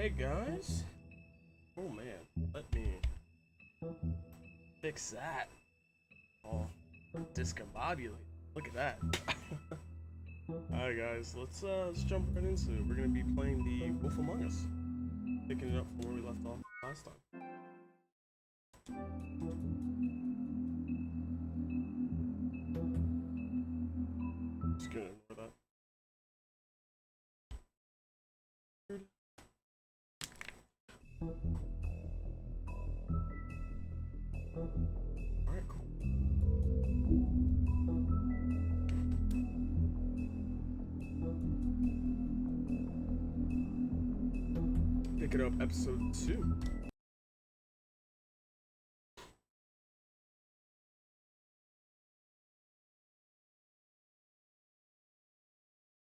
Hey guys. Oh man, let me fix that. Oh, discombobulated. Look at that. Alright guys, let's jump right into it. We're gonna be playing the Wolf Among Us. Picking it up from where we left off last time. Just gonna ignore that. Alright, cool. Pick it up, episode 2.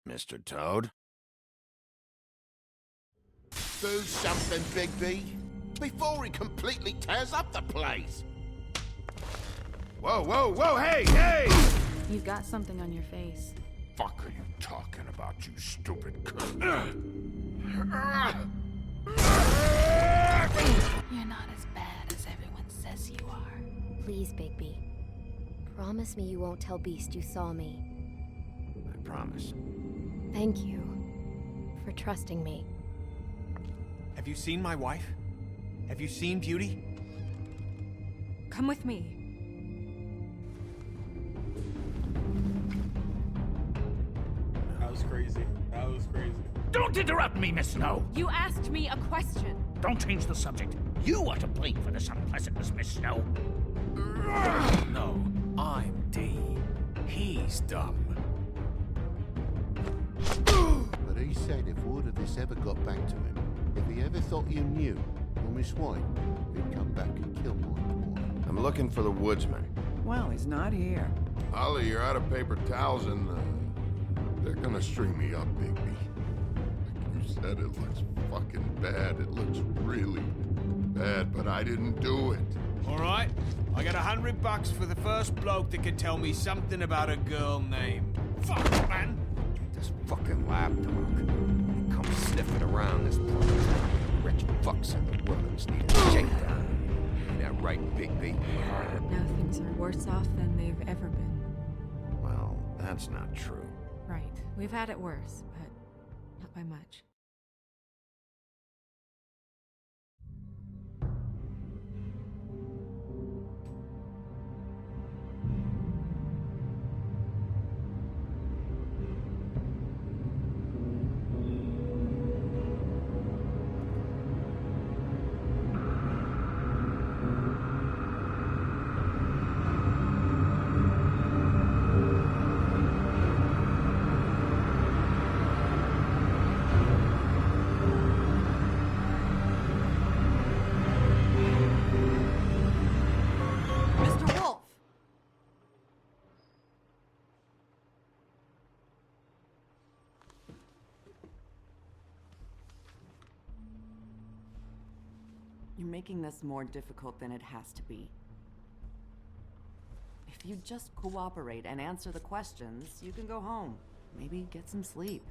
Mr. Toad? Do something, Bigby, before he completely tears up the place. Whoa, whoa, whoa, hey, hey! You've got something on your face. Fuck are you talking about, you stupid cunt? You're not as bad as everyone says you are. Please, Bigby. Promise me you won't tell Beast you saw me. I promise. Thank you for trusting me. Have you seen my wife? Have you seen Beauty? Come with me. That was crazy. That was crazy. Don't interrupt me, Miss Snow! You asked me a question. Don't change the subject. You are to blame for this unpleasantness, Miss Snow. No, I'm D. He's dumb. But he said if word of this ever got back to him, if he ever thought you knew, or Miss White, he'd come back and kill my boy. I'm looking for the woodsman. Well, he's not here. Ollie, you're out of paper towels and they're gonna string me up, Bigby. Like you said, it looks fucking bad. It looks really bad, but I didn't do it. All right, I got $100 for the first bloke that can tell me something about a girl named... Fuck, man! This fucking lapdog. He comes sniffing around this place. Rich fucks in the woods need a shakedown. Ain't that right, Bigby? Now things are worse off than they've ever been. Well, that's not true. Right. We've had it worse, but not by much. Mr. Wolf! You're making this more difficult than it has to be. If you just cooperate and answer the questions, you can go home. Maybe get some sleep.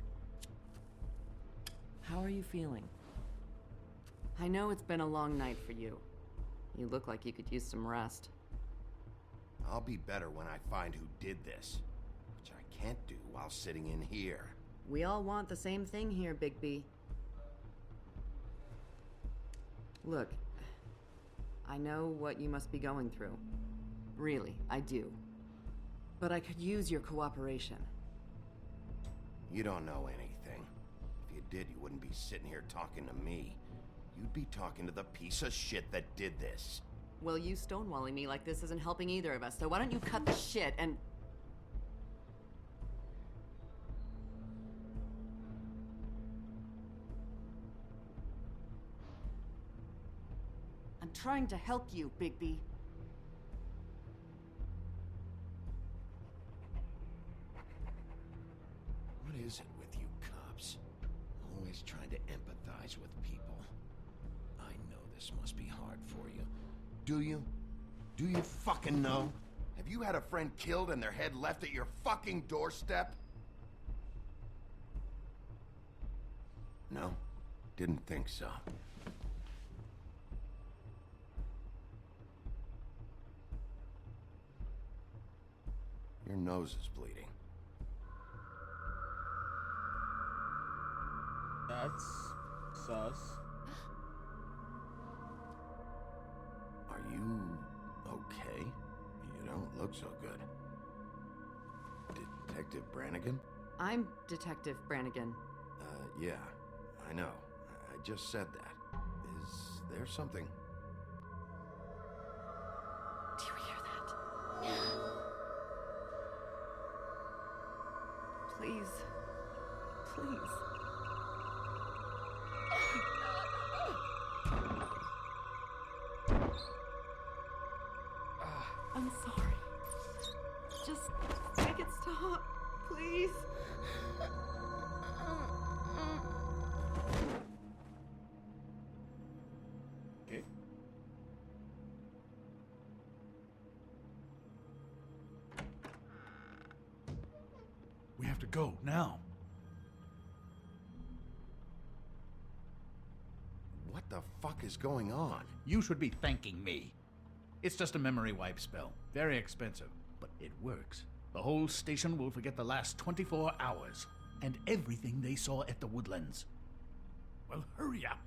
How are you feeling? I know it's been a long night for you. You look like you could use some rest. I'll be better when I find who did this, which I can't do while sitting in here. We all want the same thing here, Bigby. Look, I know what you must be going through. Really, I do. But I could use your cooperation. You don't know anything. If you did, you wouldn't be sitting here talking to me. You'd be talking to the piece of shit that did this. Well, you stonewalling me like this isn't helping either of us, so why don't you cut the shit and... I'm trying to help you, Bigby. What is it with you cops? Always trying to empathize with people. I know this must be hard for you. Do you? Do you fucking know? Have you had a friend killed and their head left at your fucking doorstep? No? Didn't think so. Your nose is bleeding. That's sus. Are you okay? You don't look so good. Detective Brannigan? I'm Detective Brannigan. Yeah, I know. I just said that. Is there something? Do you hear that? Please. Please. I'm sorry. Just make it stop, please. Okay. We have to go now. What the fuck is going on? You should be thanking me. It's just a memory wipe spell. Very expensive, but it works. The whole station will forget the last 24 hours and everything they saw at the Woodlands. Well, hurry up.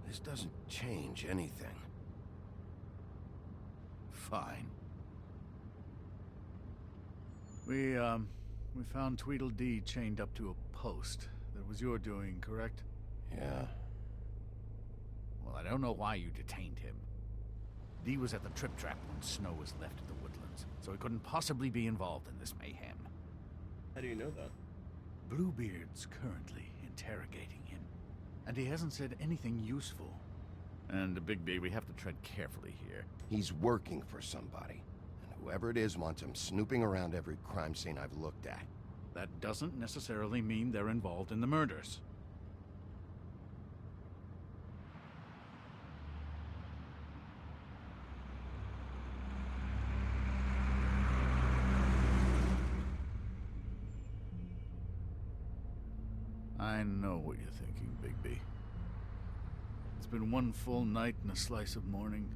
This doesn't change anything. Fine. We found Tweedledee chained up to a post. That was your doing, correct? Yeah. Well, I don't know why you detained him. Dee was at the Trip Trap when Snow was left at the Woodlands, so he couldn't possibly be involved in this mayhem. How do you know that? Bluebeard's currently interrogating him, and he hasn't said anything useful. And, Bigby, we have to tread carefully here. He's working for somebody, and whoever it is wants him snooping around every crime scene I've looked at. That doesn't necessarily mean they're involved in the murders. I know what you're thinking, Bigby. It's been one full night and a slice of morning,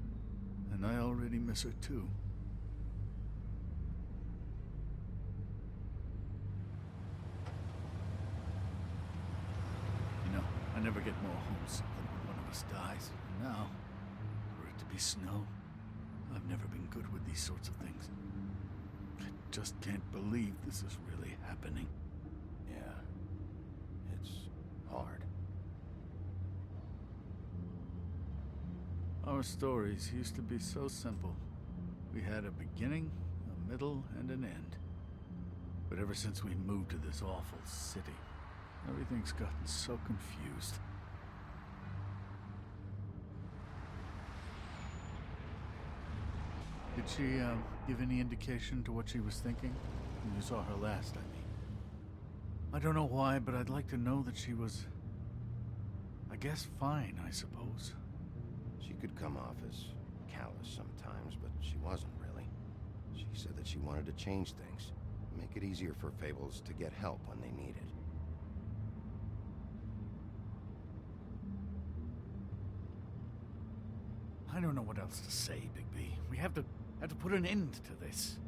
and I already miss her too. You know, I never get more homesick than when one of us dies. And now, for it to be Snow, I've never been good with these sorts of things. I just can't believe this is really happening. Yeah. It's hard. Our stories used to be so simple. We had a beginning, a middle, and an end. But ever since we moved to this awful city, everything's gotten so confused. Did she, give any indication to what she was thinking? When you saw her last, I mean. I don't know why, but I'd like to know that she was... I guess fine, I suppose. She could come off as callous sometimes, but she wasn't really. She said that she wanted to change things, make it easier for Fables to get help when they need it. I don't know what else to say, Bigby. We have to put an end to this.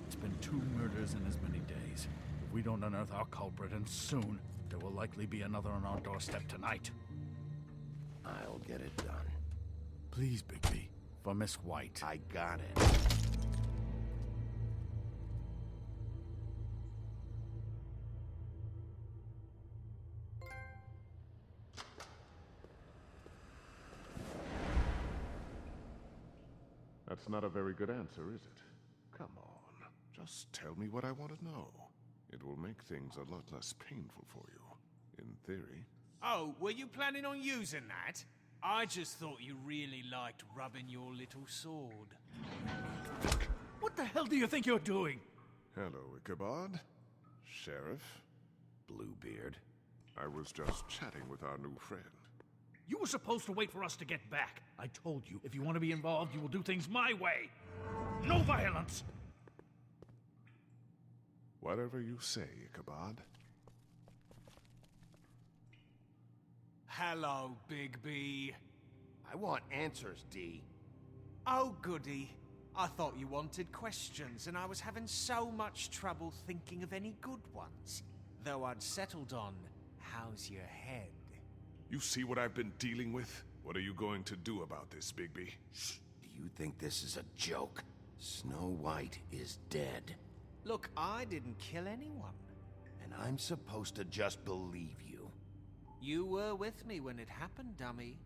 It's been 2 murders in as many days. If we don't unearth our culprit, and soon, there will likely be another on our doorstep tonight. I'll get it done. Please, Bigby. For Miss White. I got it. That's not a very good answer, is it? Come on. Just tell me what I want to know. It will make things a lot less painful for you. In theory. Oh, were you planning on using that? I just thought you really liked rubbing your little sword. What the hell do you think you're doing? Hello, Ichabod. Sheriff. Bluebeard. I was just chatting with our new friend. You were supposed to wait for us to get back. I told you, if you want to be involved, you will do things my way. No violence! Whatever you say, Ichabod. Hello, Bigby. I want answers, D. Oh, goody. I thought you wanted questions, and I was having so much trouble thinking of any good ones. Though I'd settled on, how's your head? You see what I've been dealing with? What are you going to do about this, Bigby? Do you think this is a joke? Snow White is dead. Look, I didn't kill anyone. And I'm supposed to just believe you. You were with me when it happened, dummy.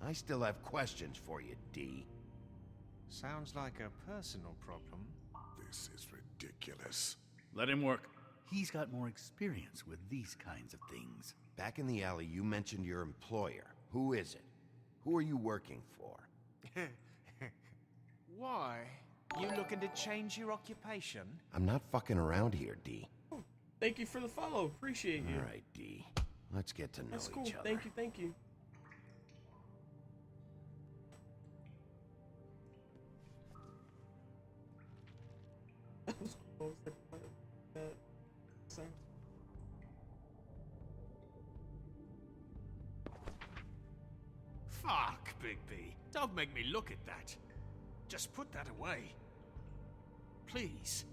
I still have questions for you, D. Sounds like a personal problem. This is ridiculous. Let him work. He's got more experience with these kinds of things. Back in the alley, you mentioned your employer. Who is it? Who are you working for? Why? You looking to change your occupation? I'm not fucking around here, D. Thank you for the follow. Appreciate you. All right, D. Let's get to know That's cool. each other. Thank you. Thank you. That was cool. That sound. Fuck, Bigby. Don't make me look at that. Just put that away. Please.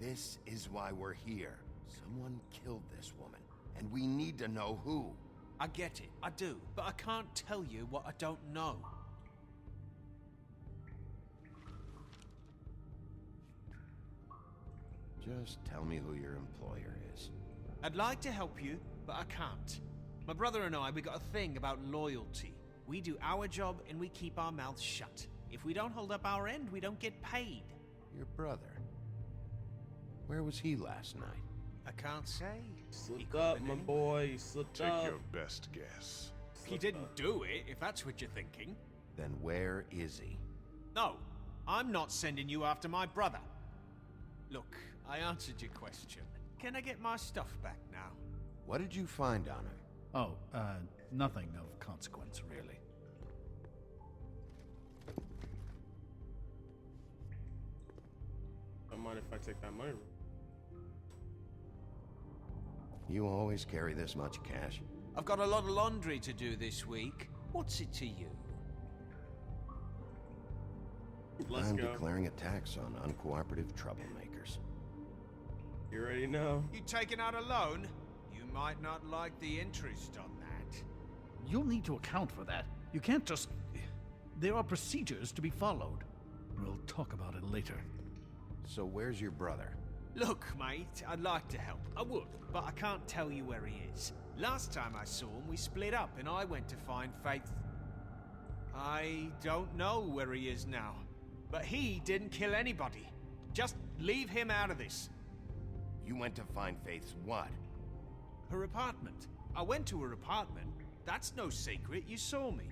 This is why we're here. Someone killed this woman, and we need to know who. I get it, I do, but I can't tell you what I don't know. Just tell me who your employer is. I'd like to help you, but I can't. My brother and I, we got a thing about loyalty. We do our job and we keep our mouths shut. If we don't hold up our end, we don't get paid. Your brother. Where was he last night? I can't say. Slipped up, my boy. You slipped Take up. your best guess. He didn't do it, if that's what you're thinking. Then where is he? No, I'm not sending you after my brother. Look, I answered your question. Can I get my stuff back now? What did you find on him? Oh, nothing of consequence, really. Don't mind if I take that money. You always carry this much cash? I've got a lot of laundry to do this week. What's it to you? Let's I'm go. declaring a tax on uncooperative troublemakers. You already know. You taking out a loan? You might not like the interest on that. You'll need to account for that. You can't just... There are procedures to be followed. We'll talk about it later. So where's your brother? Look, mate, I'd like to help. I would, but I can't tell you where he is. Last time I saw him, we split up and I went to find Faith. I don't know where he is now. But he didn't kill anybody. Just leave him out of this. You went to find Faith's what? Her apartment. I went to her apartment. That's no secret. You saw me.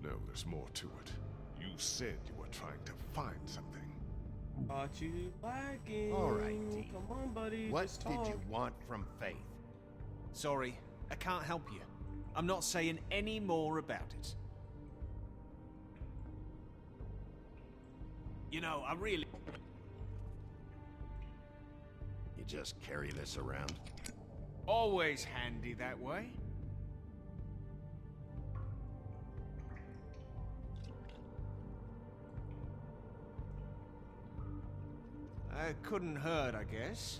No, there's more to it. You said you were trying to find something. Caught you lacking. All right, D. Come on, buddy. What just did talk. you want from Faith? Sorry, I can't help you. I'm not saying any more about it. You know, I really... You just carry this around? Always handy that way. Couldn't hurt, I guess.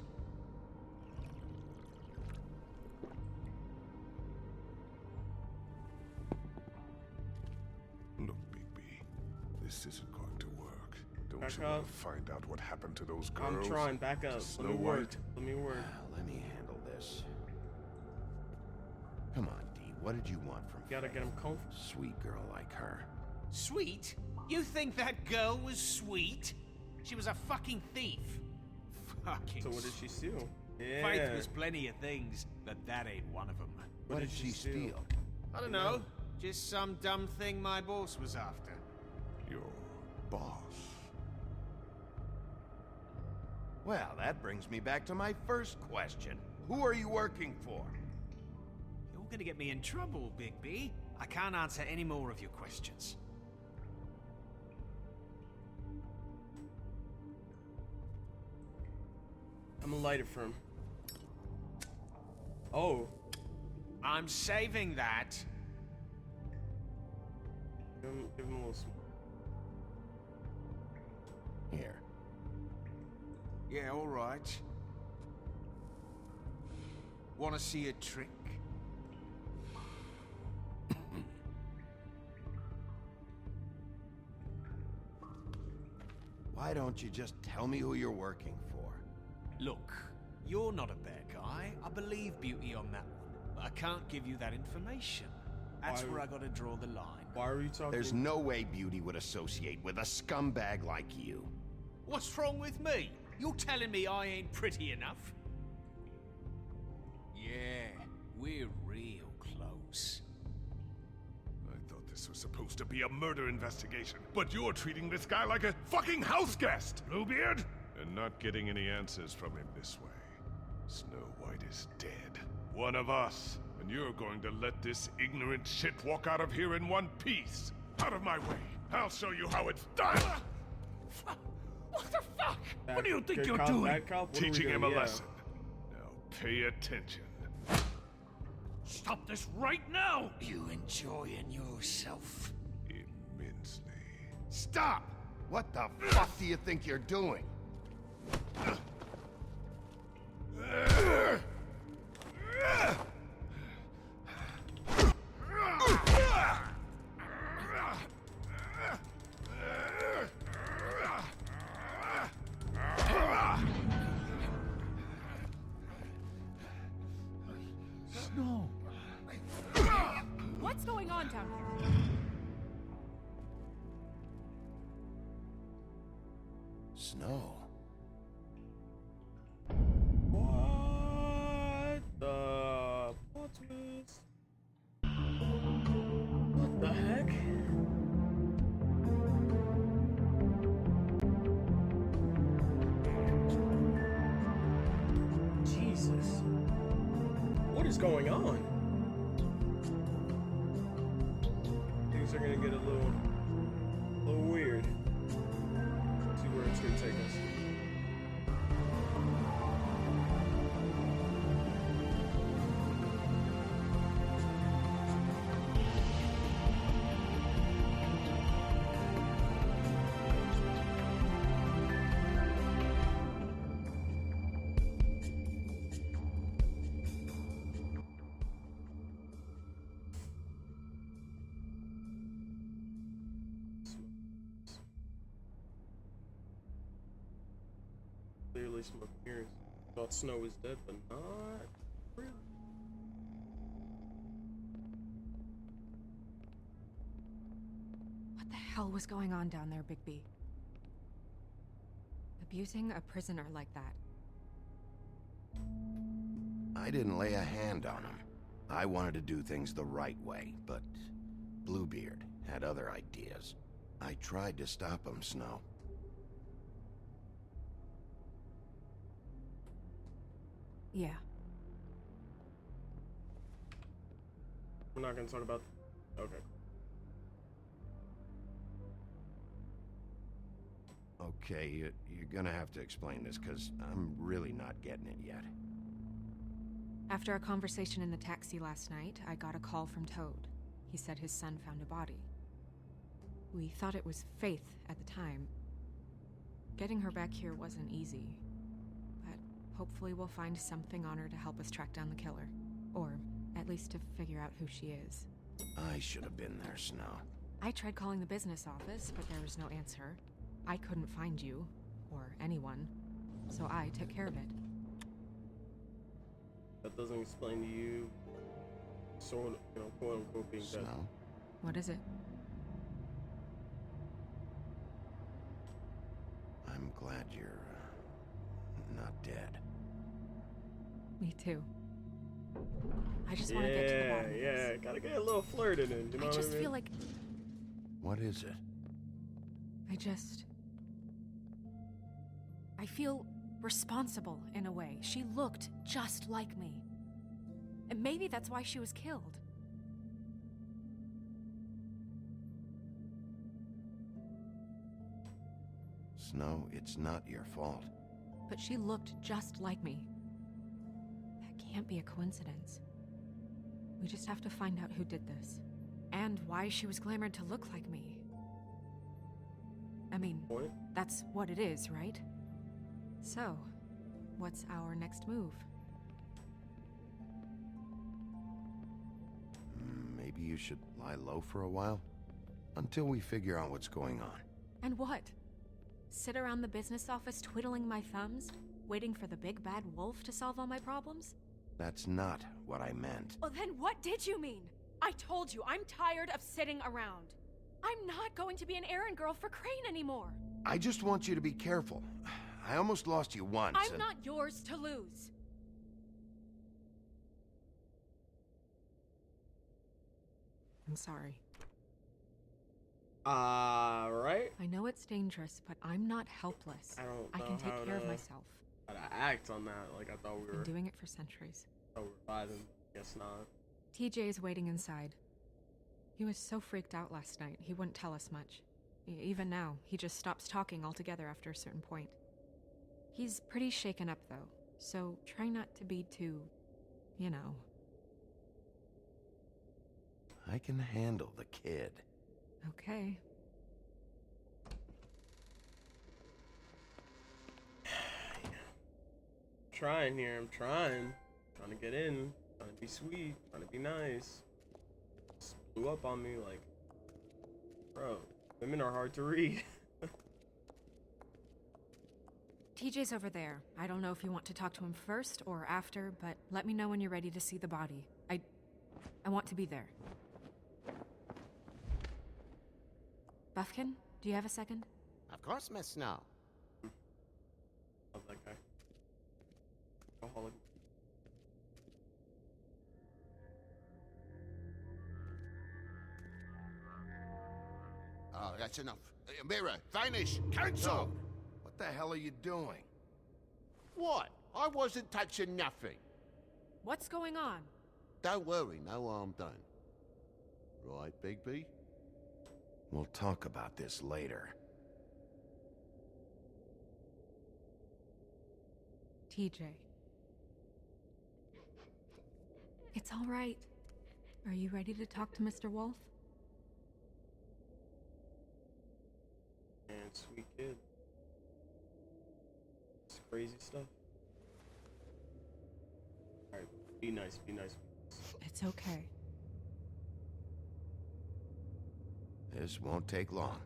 up. Find out what happened to those girls. I'm trying. Back up. Let me work. Let me work. Let me handle this. Come on, D. What did you want from Gotta Faith? get him comfortable. Sweet girl like her. Sweet? You think that girl was sweet? She was a fucking thief. Fucking. So what did she steal? Yeah. Faith was plenty of things, but that ain't one of them. What did she steal? I don't know. Just some dumb thing my boss was after. Your boss. Well, that brings me back to my first question. Who are you working for? You're gonna get me in trouble, Bigby. I can't answer any more of your questions. I'm gonna light it for him. Oh. I'm saving that. Give him a little smoke. Here. Yeah, all right. Want to see a trick? Why don't you just tell me who you're working for? Look, you're not a bad guy. I believe Beauty on that one. But I can't give you that information. That's where I gotta draw the line. Why are you talking? There's no way Beauty would associate with a scumbag like you. What's wrong with me? You're telling me I ain't pretty enough? Yeah, we're real close. I thought this was supposed to be a murder investigation, but you're treating this guy like a fucking house guest, Bluebeard! And not getting any answers from him this way. Snow White is dead. One of us. And you're going to let this ignorant shit walk out of here in one piece. Out of my way. I'll show you how it's done! What the fuck? Bad, What do you think good you're cop, doing? bad cop? What are we Teaching him doing? a Yeah. lesson. Now pay attention. Stop this right now! You enjoying yourself? Immensely. Stop! What the fuck do you think you're doing? Snow! What's going on down here? Snow. What the plot twist? What the heck? Jesus. What is going on? Things are gonna get a little weird. Let's see where it's gonna take us. Clearly smoke mirrors. Thought Snow was dead, but not really. What the hell was going on down there, Bigby? Abusing a prisoner like that. I didn't lay a hand on him. I wanted to do things the right way, but Bluebeard had other ideas. I tried to stop him, Snow. Yeah. We're not gonna talk about. Okay. Okay, you're gonna have to explain this, because I'm really not getting it yet. After a conversation in the taxi last night, I got a call from Toad. He said his son found a body. We thought it was Faith at the time. Getting her back here wasn't easy, but hopefully we'll find something on her to help us track down the killer. Or at least to figure out who she is. I should have been there, Snow. I tried calling the business office, but there was no answer. I couldn't find you, or anyone, so I took care of it. That doesn't explain to you, sort of, you know, quote unquote being dead. Snow? What is it? I'm glad you're not dead. Me too. I just want to get to the bottom of this. Yeah, gotta get a little flirt in it, you know I what just I mean? feel like What is it? I feel responsible in a way. She looked just like me. And maybe that's why she was killed. Snow, it's not your fault. But she looked just like me. That can't be a coincidence. We just have to find out who did this. And why she was glamored to look like me. I mean, that's what it is, right? So, what's our next move? Maybe you should lie low for a while? Until we figure out what's going on. And what? Sit around the business office twiddling my thumbs, waiting for the big bad wolf to solve all my problems? That's not what I meant. Well, then what did you mean? I told you, I'm tired of sitting around. I'm not going to be an errand girl for Crane anymore. I just want you to be careful. I almost lost you once. I'm not yours to lose. I'm sorry. Right? I know it's dangerous, but I'm not helpless. I can take care of myself. How to act on that, like I thought we were. Been doing it for centuries. Thought we were vibing. Guess not. TJ is waiting inside. He was so freaked out last night, he wouldn't tell us much. Even now, he just stops talking altogether after a certain point. He's pretty shaken up, though, so try not to be too, you know. I can handle the kid. Okay. Trying here, I'm trying. Trying to get in. Trying to be sweet. Trying to be nice. Just blew up on me like, bro, women are hard to read. TJ's over there. I don't know if you want to talk to him first or after, but let me know when you're ready to see the body. I want to be there. Buffkin, do you have a second? Of course, Miss Snow. Love that guy. Alcoholic. Oh, that's enough. Mira, finish! Cancel! What the hell are you doing? What? I wasn't touching nothing. What's going on? Don't worry, no harm done. Right, Bigby? We'll talk about this later. TJ. It's all right. Are you ready to talk to Mr. Wolf? And sweet kid. It's crazy stuff. Alright, be nice, be nice. It's okay. This won't take long.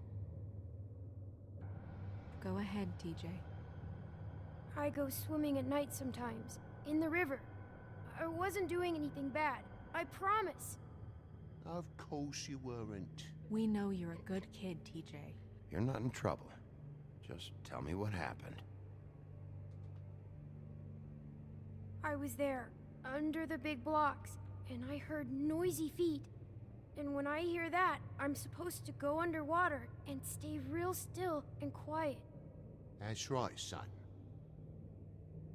Go ahead, TJ. I go swimming at night sometimes, in the river. I wasn't doing anything bad. I promise. Of course you weren't. We know you're a good kid, TJ. You're not in trouble. Just tell me what happened. I was there, under the big blocks, and I heard noisy feet. And when I hear that, I'm supposed to go underwater and stay real still and quiet. That's right, son.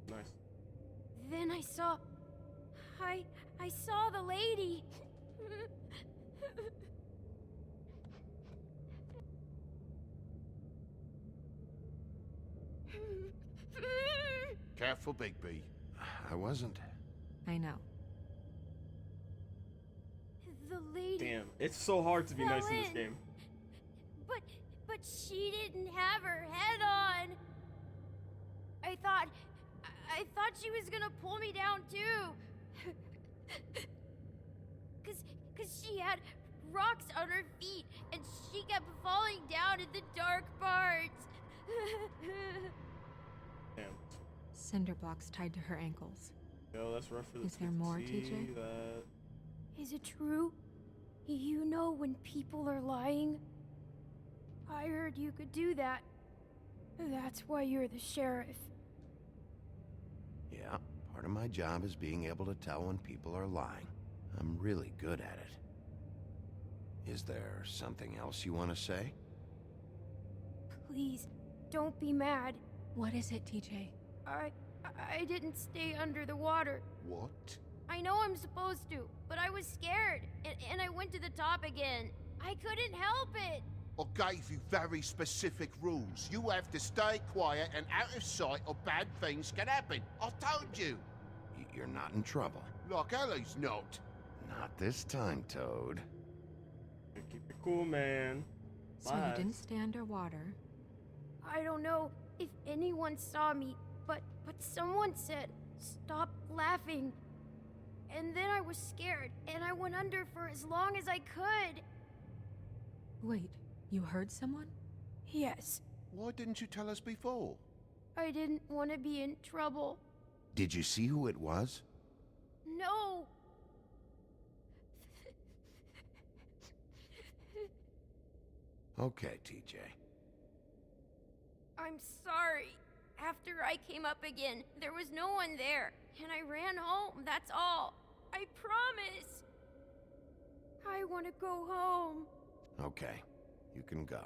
Nice. Then I saw... I saw the lady. Careful, Bigby. I wasn't. I know. The lady... Damn, it's so hard to be nice in this in. game. But she didn't have her head on. I thought she was gonna pull me down too. Cause she had rocks on her feet and she kept falling down in the dark parts. Damn. Cinder blocks tied to her ankles. Yo, that's rough for the Is there more, see TJ? That. Is it true? You know when people are lying? I heard you could do that. That's why you're the sheriff. Yeah, part of my job is being able to tell when people are lying. I'm really good at it. Is there something else you want to say? Please, don't be mad. What is it, TJ? I didn't stay under the water. What? I know I'm supposed to, but I was scared, and I went to the top again. I couldn't help it. I gave you very specific rules. You have to stay quiet and out of sight or bad things can happen. I told you. You're not in trouble. Like Ellie's not. Not this time, Toad. Keep it cool, man. So you didn't stay underwater? I don't know if anyone saw me, but someone said, "Stop laughing." And then I was scared, and I went under for as long as I could. Wait, you heard someone? Yes. Why didn't you tell us before? I didn't want to be in trouble. Did you see who it was? No. Okay, TJ. I'm sorry. After I came up again, there was no one there, and I ran home, that's all. I promise. I want to go home. Okay, you can go.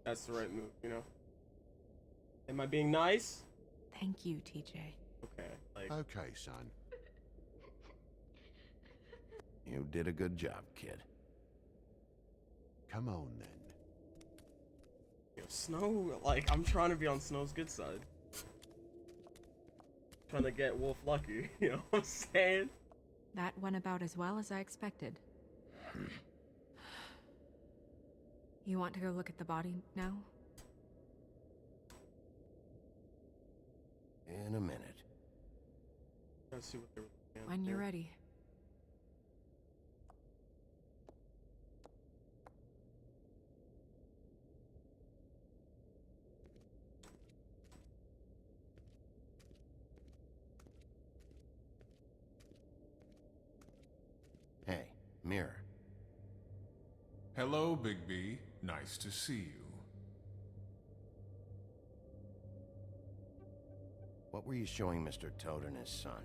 That's the right move, you know? Am I being nice? Thank you, TJ. Okay, like... Okay, son. You did a good job, kid. Come on, then. Yo, Snow, like, I'm trying to be on Snow's good side. Trying to get Wolf lucky, you know what I'm saying? That went about as well as I expected. You want to go look at the body now? In a minute. Let's see what they're looking at When you're here. ready. Hey, Mirror. Hello, Bigby. Nice to see you. What were you showing Mr. Toad and his son?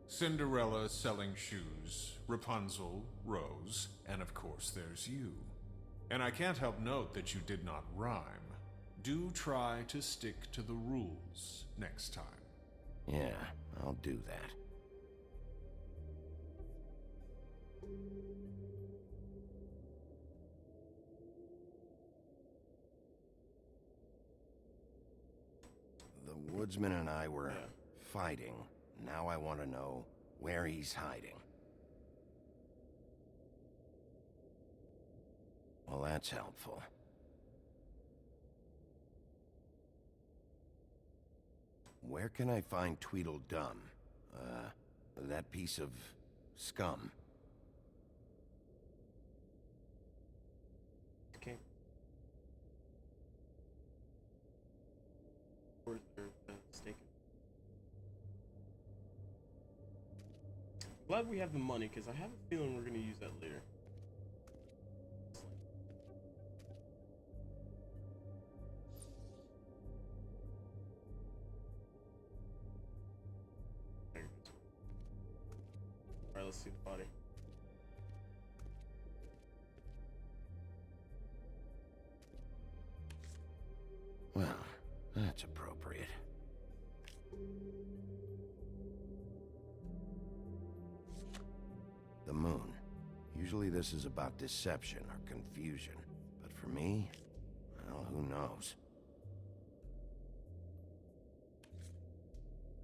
Cinderella selling shoes, Rapunzel, Rose, and of course there's you. And I can't help note that you did not rhyme. Do try to stick to the rules next time. Yeah, I'll do that. The woodsman and I were fighting. Now I want to know where he's hiding. Well, that's helpful. Where can I find Tweedledum? That piece of scum. Okay. Where's their stake? Glad we have the money, because I have a feeling we're going to use that later. Alright, let's see the body. Well, that's appropriate. The moon. Usually this is about deception or confusion. But for me, well, who knows?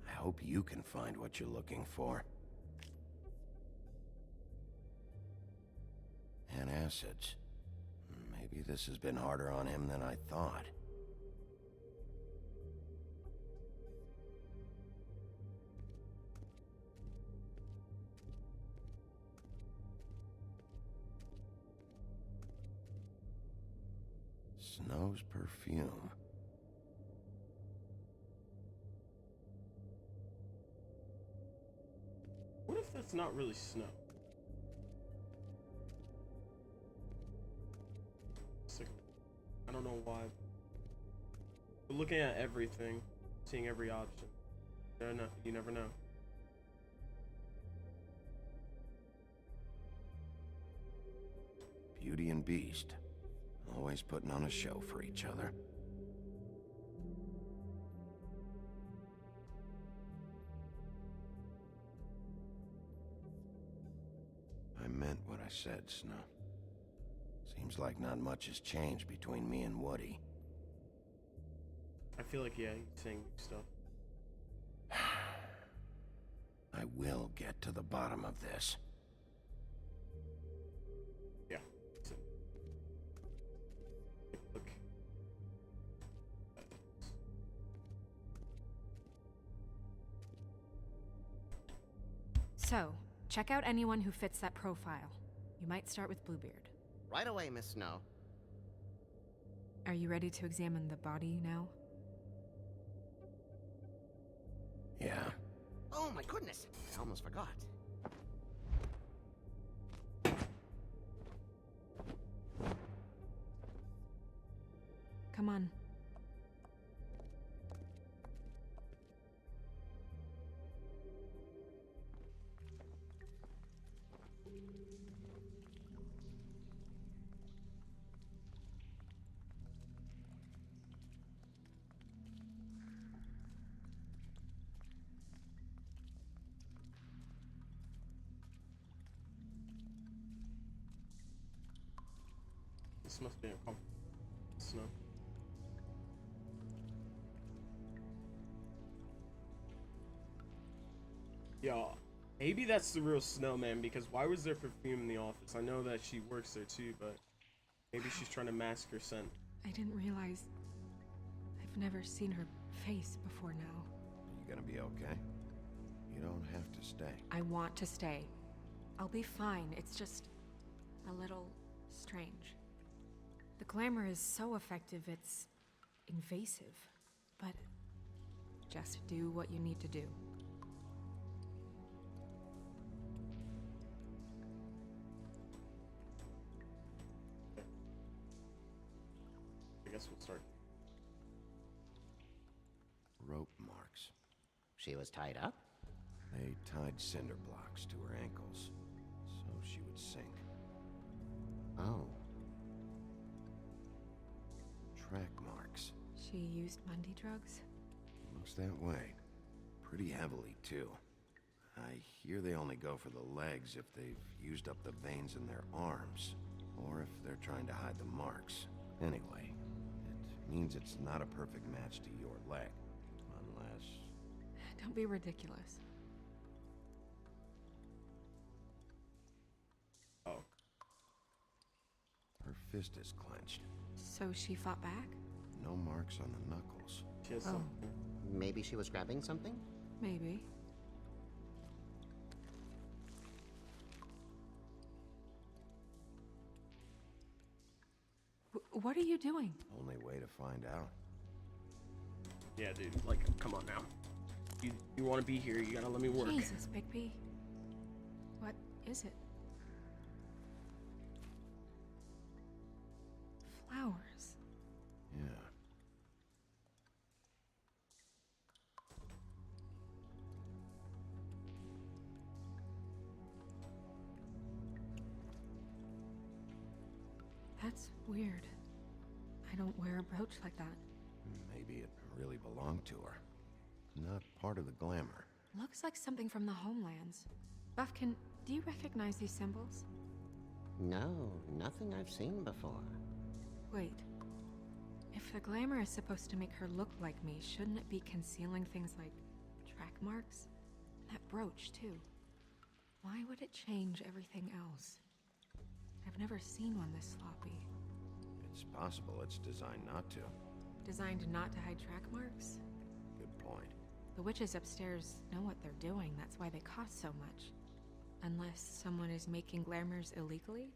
I hope you can find what you're looking for. Antacids. Maybe this has been harder on him than I thought. Snow's perfume. What if that's not really snow? I don't know why. But looking at everything, seeing every option, you never know. Beauty and Beast. Always putting on a show for each other. I meant what I said, Snow. Seems like not much has changed between me and Woody. I feel like, yeah, he's saying stuff. I will get to the bottom of this. Yeah. Look. So, check out anyone who fits that profile. You might start with Bluebeard. Right away, Miss Snow. Are you ready to examine the body now? Yeah. Oh my goodness! I almost forgot. Come on. This must be a snow. Yo, maybe that's the real Snowman, because why was there perfume in the office? I know that she works there too, but maybe she's trying to mask her scent. I didn't realize. I've never seen her face before now. You gonna be okay? You don't have to stay. I want to stay. I'll be fine. It's just a little strange. The glamour is so effective, it's invasive. But just do what you need to do. I guess we'll start. Rope marks. She was tied up? They tied cinder blocks to her ankles, so she would sink. Oh. Track marks. She used Mundy drugs? Looks that way. Pretty heavily, too. I hear they only go for the legs if they've used up the veins in their arms, or if they're trying to hide the marks. Anyway, it means it's not a perfect match to your leg, unless... Don't be ridiculous. Oh. Her fist is clenched. So she fought back? No marks on the knuckles. She has something. Maybe she was grabbing something? Maybe. What are you doing? Only way to find out. Yeah, dude. Like, come on now. You want to be here? You gotta let me work. Jesus, Bigby. What is it? Flowers. Yeah. That's weird. I don't wear a brooch like that. Maybe it really belonged to her. Not part of the glamour. Looks like something from the homelands. Buffkin, do you recognize these symbols? No, nothing I've seen before. Wait. If the glamour is supposed to make her look like me, shouldn't it be concealing things like track marks? That brooch, too. Why would it change everything else? I've never seen one this sloppy. It's possible it's designed not to. Designed not to hide track marks? Good point. The witches upstairs know what they're doing, that's why they cost so much. Unless someone is making glamours illegally?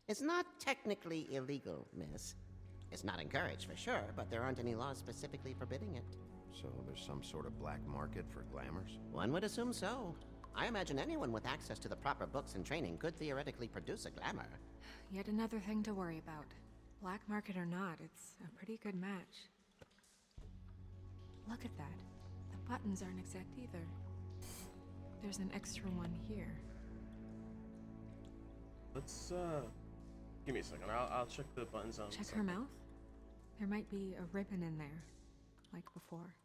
It's not technically illegal, miss. It's not encouraged for sure, but there aren't any laws specifically forbidding it. So there's some sort of black market for glamours? One would assume so. I imagine anyone with access to the proper books and training could theoretically produce a glamour. Yet another thing to worry about. Black market or not, it's a pretty good match. Look at that. The buttons aren't exact either. There's an extra one here. Let's, give me a second. I'll check the buttons on. Check her mouth? There might be a ribbon in there, like before.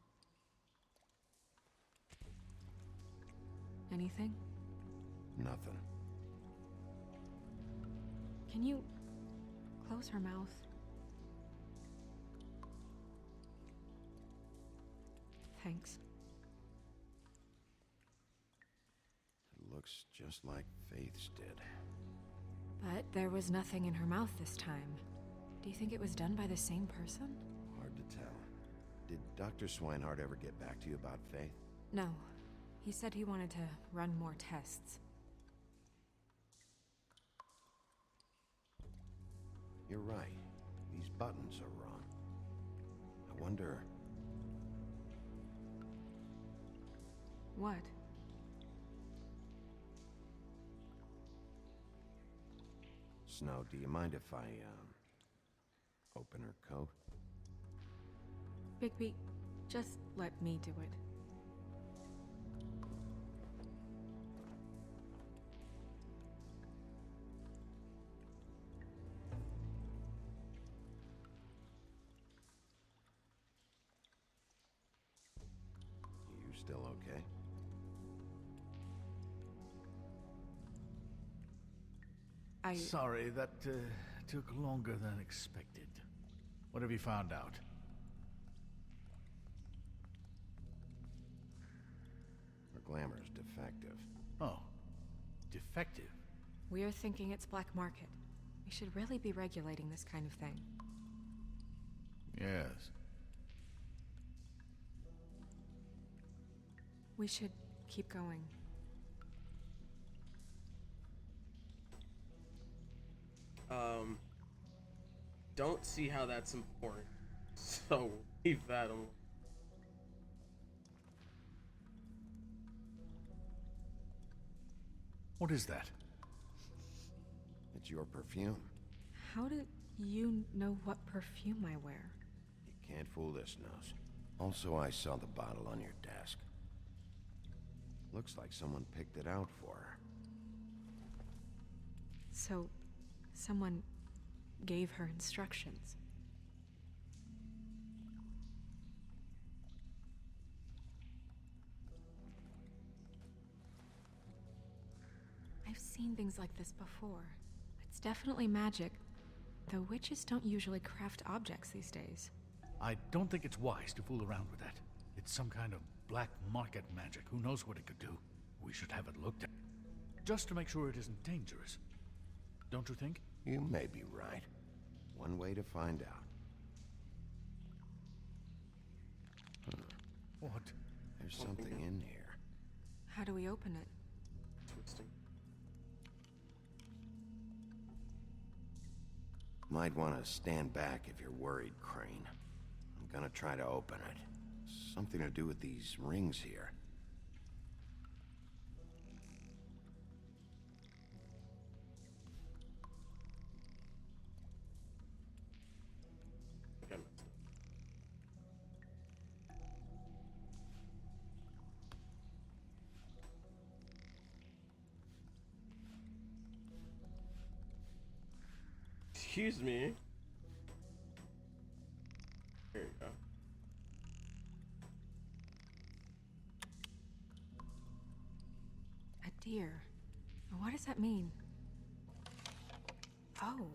Anything? Nothing. Can you close her mouth? Thanks. It looks just like Faith's did. But there was nothing in her mouth this time. Do you think it was done by the same person? Hard to tell. Did Dr. Swinehart ever get back to you about Faith? No. He said he wanted to run more tests. You're right. These buttons are wrong. I wonder... What? Snow, do you mind if I, open her coat? Bigby, just let me do it. You still okay? Sorry, that took longer than expected. What have you found out? Her glamour's defective. Oh, defective? We're thinking it's black market. We should really be regulating this kind of thing. Yes. We should keep going. Don't see how that's important. So leave that alone. What is that? It's your perfume. How do you know what perfume I wear? You can't fool this nose. Also, I saw the bottle on your desk. Looks like someone picked it out for her. So, someone gave her instructions. I've seen things like this before. It's definitely magic, though witches don't usually craft objects these days. I don't think it's wise to fool around with that. It's some kind of black market magic. Who knows what it could do? We should have it looked at. Just to make sure it isn't dangerous. Don't you think? You may be right. One way to find out. What? There's something in here. How do we open it? Twisting. Might want to stand back if you're worried, Crane. I'm gonna try to open it. Something to do with these rings here. Excuse me. There you go. A deer. What does that mean? Oh.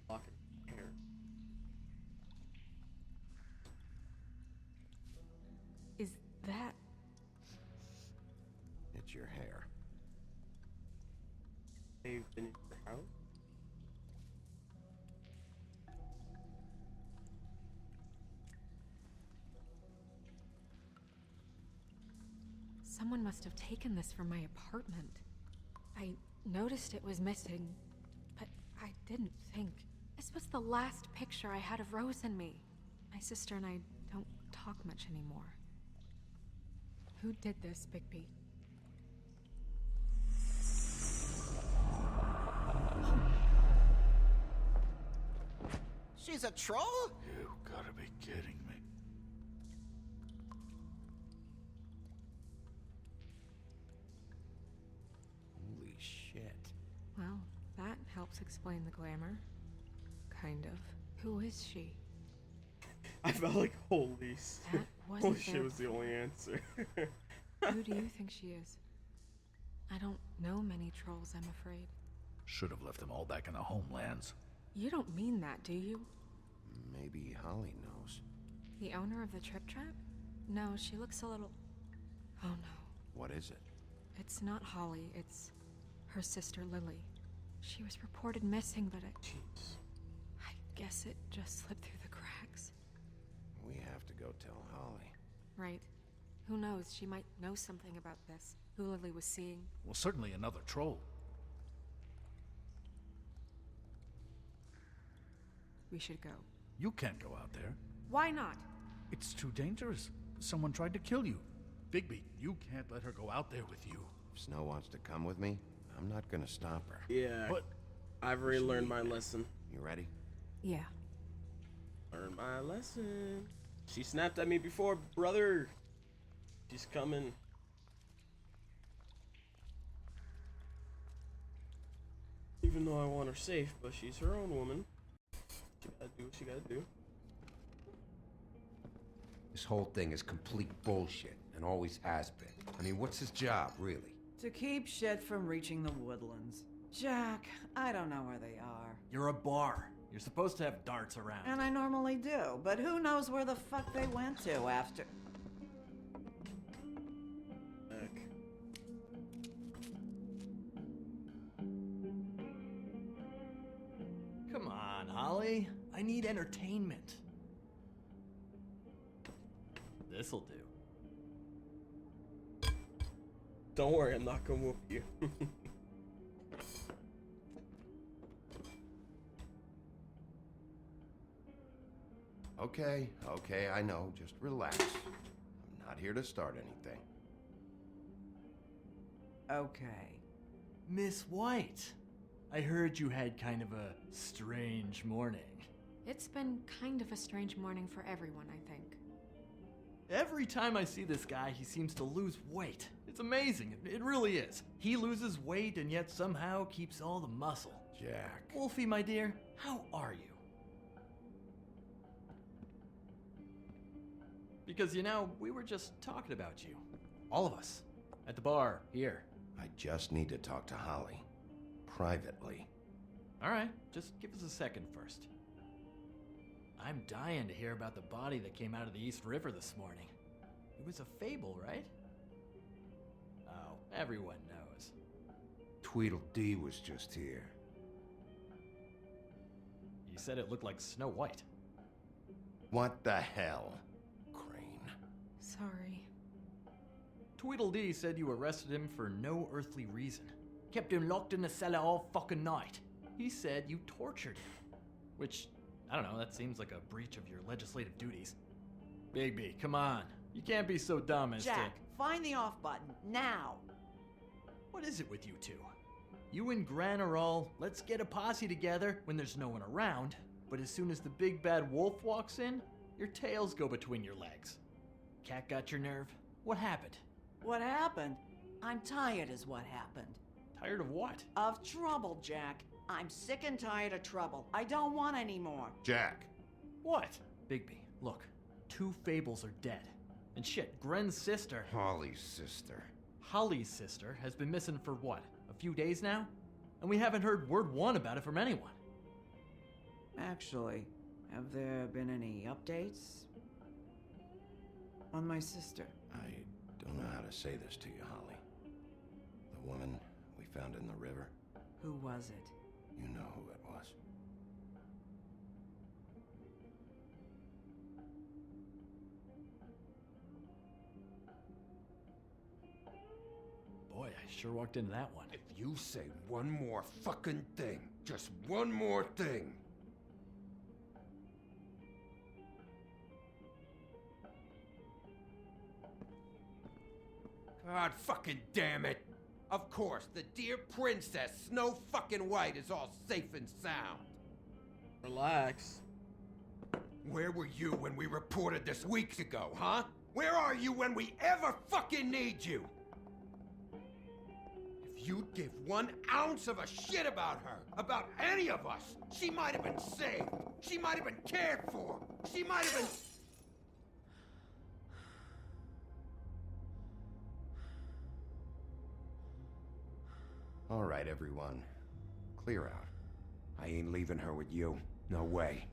Lock it here. Is that... It's your hair. They've been in your house? Someone must have taken this from my apartment. I noticed it was missing, but I didn't think. This was the last picture I had of Rose and me. My sister and I don't talk much anymore. Who did this, Bigby? She's a troll? You gotta be kidding me. Holy shit. Well, that helps explain the glamour. Kind of. Who is she? I felt like holy That wasn't shit fair. was the only answer. Who do you think she is? I don't know many trolls, I'm afraid. Should have left them all back in the homelands. You don't mean that, do you? Maybe Holly knows. The owner of the Trip Trap? No, she looks a little... Oh no. What is it? It's not Holly, it's her sister Lily. She was reported missing, but I guess it just slipped through the cracks. We have to go tell Holly. Right. Who knows, she might know something about this. Who Lily was seeing. Well, certainly another troll. We should go. You can't go out there. Why not? It's too dangerous. Someone tried to kill you. Bigby, you can't let her go out there with you. If Snow wants to come with me, I'm not gonna stop her. Yeah, but I've already learned my lesson. You ready? Yeah. Learned my lesson. She snapped at me before, brother. She's coming. Even though I want her safe, but she's her own woman. She gotta do what she gotta do. This whole thing is complete bullshit, and always has been. I mean, what's his job, really? To keep shit from reaching the woodlands. Jack, I don't know where they are. You're a bar. You're supposed to have darts around. And I normally do, but who knows where the fuck they went to after... Heck. Come on, Holly. I need entertainment. This'll do. Don't worry, I'm not gonna whoop you. Okay, I know. Just relax. I'm not here to start anything. Okay. Miss White, I heard you had kind of a strange morning. It's been kind of a strange morning for everyone, I think. Every time I see this guy, he seems to lose weight. It's amazing. It really is. He loses weight and yet somehow keeps all the muscle. Jack. Wolfie, my dear, how are you? Because, you know, we were just talking about you. All of us. At the bar, here. I just need to talk to Holly. Privately. Alright, just give us a second first. I'm dying to hear about the body that came out of the East River this morning. It was a fable, right? Oh, everyone knows. Tweedledee was just here. You said it looked like Snow White. What the hell? Crane. Sorry. Tweedledee said you arrested him for no earthly reason. Kept him locked in the cellar all fucking night. He said you tortured him. Which, I don't know, that seems like a breach of your legislative duties. Bigby, come on. You can't be so dumb as Jack, find the off button, now! What is it with you two? You and Gran are all, let's get a posse together when there's no one around, but as soon as the big bad wolf walks in, your tails go between your legs. Cat got your nerve? What happened? What happened? I'm tired is what happened. Tired of what? Of trouble, Jack. I'm sick and tired of trouble. I don't want any more. Jack. What? Bigby, look. 2 fables are dead. And shit, Gren's sister... Holly's sister. Holly's sister has been missing for what? A few days now? And we haven't heard word one about it from anyone. Actually, have there been any updates? On my sister? I don't know how to say this to you, Holly. The woman we found in the river. Who was it? You know who it was. Boy, I sure walked into that one. If You say one more fucking thing. Just one more thing. God fucking damn it. Of course, the dear princess, Snow fucking White, is all safe and sound. Relax. Where were you when we reported this weeks ago, huh? Where are you when we ever fucking need you? If you'd give 1 ounce of a shit about her, about any of us, she might have been saved. She might have been cared for. She might have been... All right, everyone. Clear out. I ain't leaving her with you. No way.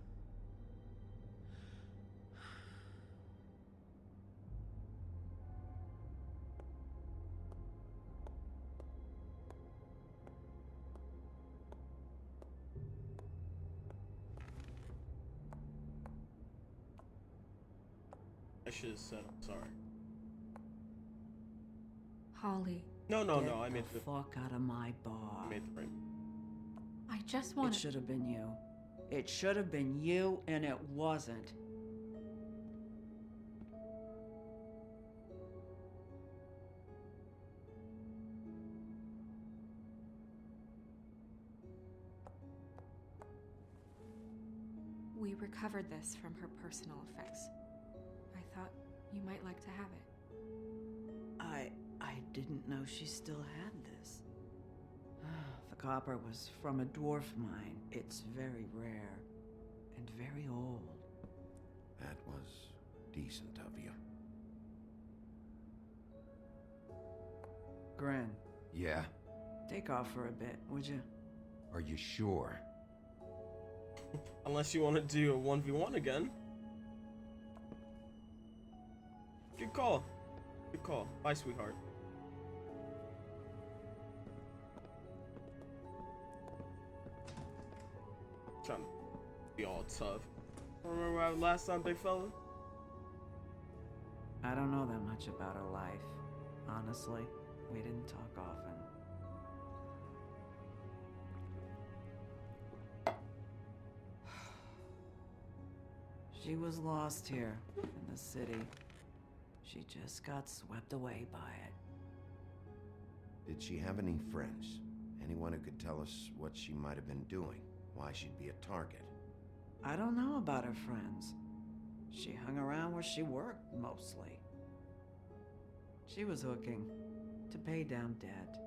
I should have said I'm sorry. Holly. No, Get I made the fuck out of my bar. I made the right. I just want It should have been you. It should have been you, and it wasn't. We recovered this from her personal effects. I thought you might like to have it. I didn't know she still had this. The copper was from a dwarf mine. It's very rare and very old. That was decent of you. Gren, Yeah? take off for a bit, would you? Are you sure? Unless you want to do a 1v1 again. Good call. Good call. Bye, sweetheart. Trying to be all tough. Remember what happened last time, big fella? I don't know that much about her life. Honestly, we didn't talk often. She was lost here in the city. She just got swept away by it. Did she have any friends? Anyone who could tell us what she might have been doing? Why she'd be a target? I don't know about her friends. She hung around where she worked, mostly. She was hooking to pay down debt.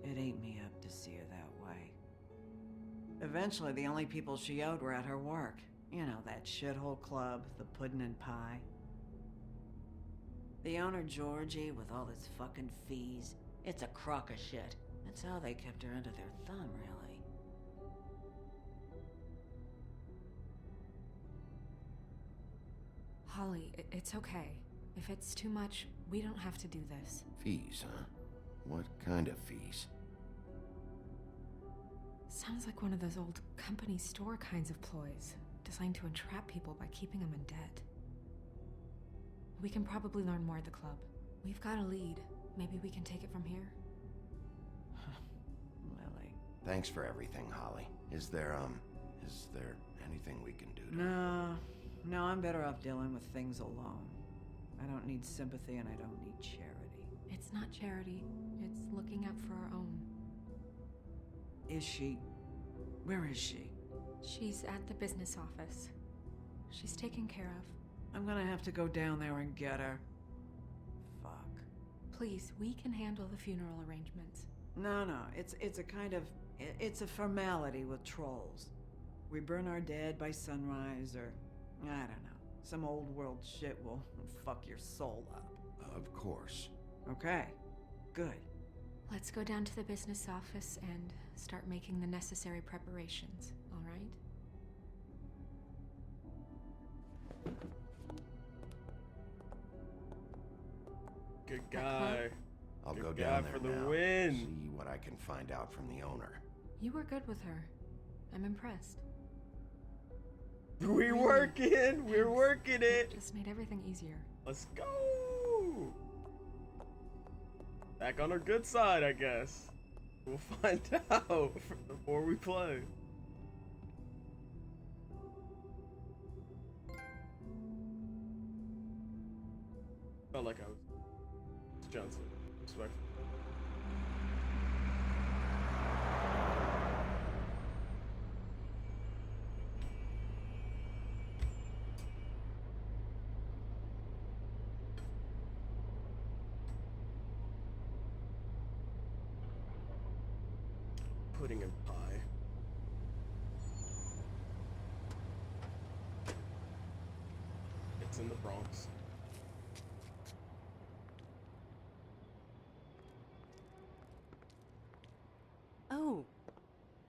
It ate me up to see her that way. Eventually, the only people she owed were at her work. You know, that shithole club, the Puddin' and Pie. The owner, Georgie, with all his fucking fees, it's a crock of shit. That's how they kept her under their thumb, really. Holly, it's okay. If it's too much, we don't have to do this. Fees, huh? What kind of fees? Sounds like one of those old company store kinds of ploys, designed to entrap people by keeping them in debt. We can probably learn more at the club. We've got a lead. Maybe we can take it from here? Lily. Thanks for everything, Holly. Is there anything we can do to... No, I'm better off dealing with things alone. I don't need sympathy and I don't need charity. It's not charity. It's looking out for our own. Is she... Where is she? She's at the business office. She's taken care of. I'm gonna have to go down there and get her. Fuck. Please, we can handle the funeral arrangements. No, it's a kind of... It's a formality with trolls. We burn our dead by sunrise, or... I don't know. Some old world shit will fuck your soul up. Of course. Okay. Good. Let's go down to the business office and start making the necessary preparations, all right? Good guy. I'll Good go guy down there for the now, win. see what I can find out from the owner. You were good with her. I'm impressed. We're working it. Just made everything easier. Let's go. back on our good side, I guess. We'll find out the more we play. Felt like I was Johnson. Respect. Pudding and pie. It's in the Bronx. Oh,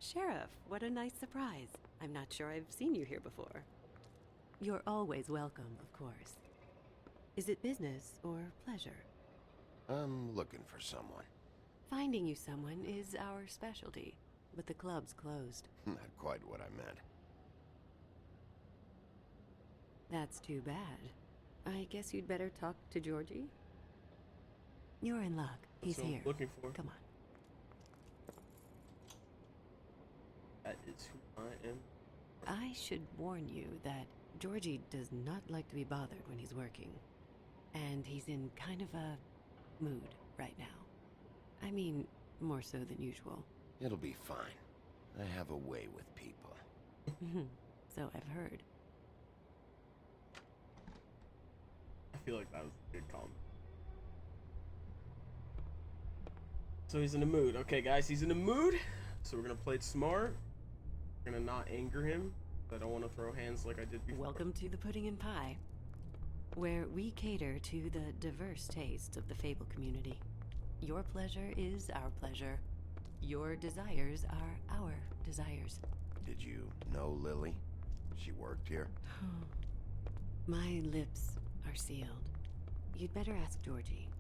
Sheriff, what a nice surprise. I'm not sure I've seen you here before. You're always welcome, of course. Is it business or pleasure? I'm looking for someone. Finding you someone is our specialty, but the club's closed. Not quite what I meant. That's too bad. I guess you'd better talk to Georgie. You're in luck. He's That's what I'm here. looking for. Come on. That is who I am. I should warn you that Georgie does not like to be bothered when he's working. And he's in kind of a mood right now. I mean, more so than usual. It'll be fine. I have a way with people. So I've heard. I feel like that was a good comment. So he's in the mood. Okay, guys, he's in the mood. So we're gonna play it smart. We're gonna not anger him. I don't want to throw hands like I did before. Welcome to the Pudding and Pie, where we cater to the diverse tastes of the Fable community. Your pleasure is our pleasure. Your desires are our desires. Did you know Lily? She worked here? My lips are sealed. You'd better ask Georgie.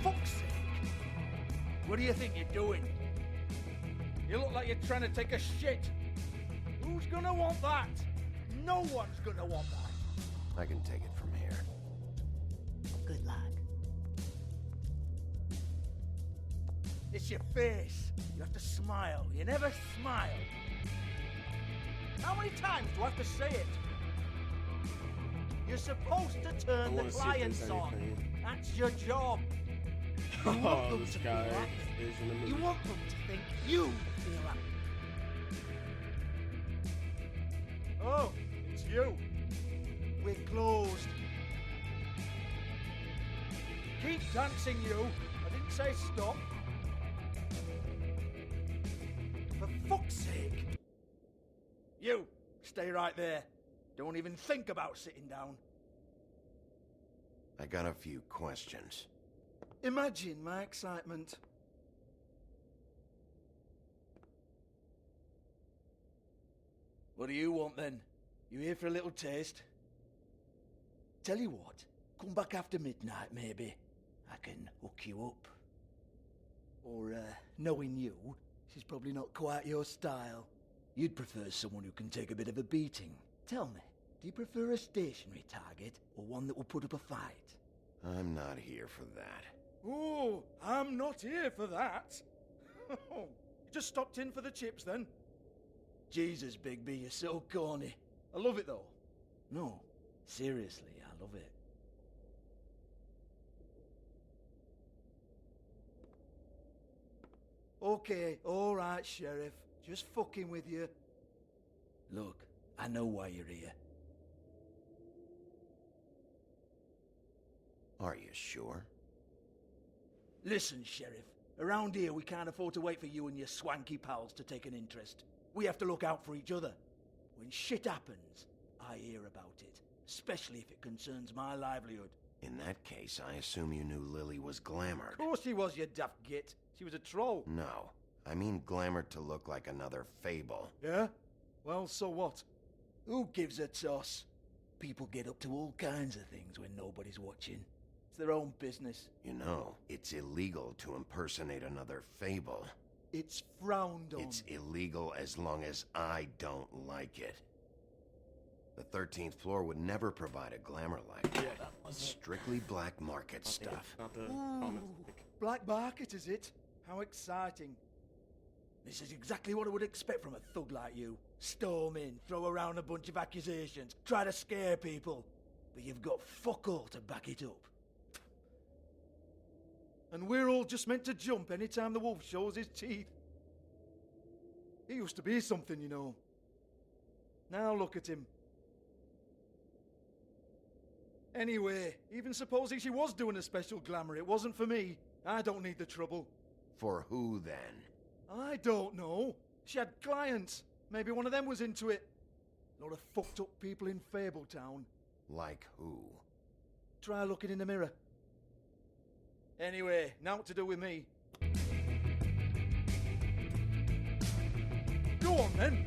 Fuck's sake! What do you think you're doing? You look like you're trying to take a shit. Who's gonna want that? No one's gonna want that. I can take it from here. Good luck. It's your face. You have to smile. You never smile. How many times do I have to say it? You're supposed to turn the clients on. That's your job. You want Oh, them this to guy feel happy. is in the mood. You want them to think you feel happy. Oh, it's you. We're closed. Keep dancing, you. I didn't say stop. For fuck's sake. You, stay right there. Don't even think about sitting down. I got a few questions. Imagine my excitement. What do you want then? You here for a little taste? Tell you what, come back after midnight maybe. I can hook you up. Or, knowing you, she's probably not quite your style. You'd prefer someone who can take a bit of a beating. Tell me, do you prefer a stationary target or one that will put up a fight? I'm not here for that. Oh, I'm not here for that. You just stopped in for the chips then? Jesus, Bigby, you're so corny. I love it though. No, seriously, I love it. Okay, alright, Sheriff. Just fucking with you. Look, I know why you're here. Are you sure? Listen, Sheriff. Around here, we can't afford to wait for you and your swanky pals to take an interest. We have to look out for each other. When shit happens, I hear about it. Especially if it concerns my livelihood. In that case, I assume you knew Lily was glamored. Of course she was, you daft git. She was a troll. No, I mean glamored to look like another Fable. Yeah? Well, so what? Who gives a toss? People get up to all kinds of things when nobody's watching. It's their own business. You know, it's illegal to impersonate another Fable. It's frowned on. It's illegal as long as I don't like it. The 13th floor would never provide a glamour like that. Strictly black market stuff. Ooh, black market, is it? How exciting. This is exactly what I would expect from a thug like you. Storm in, throw around a bunch of accusations, try to scare people. But you've got fuck all to back it up. And we're all just meant to jump anytime the wolf shows his teeth. He used to be something, you know. Now look at him. Anyway, even supposing she was doing a special glamour, it wasn't for me. I don't need the trouble. For who, then? I don't know. She had clients. Maybe one of them was into it. A lot of fucked up people in Fabletown. Like who? Try looking in the mirror. Anyway, now what to do with me. Go on, then.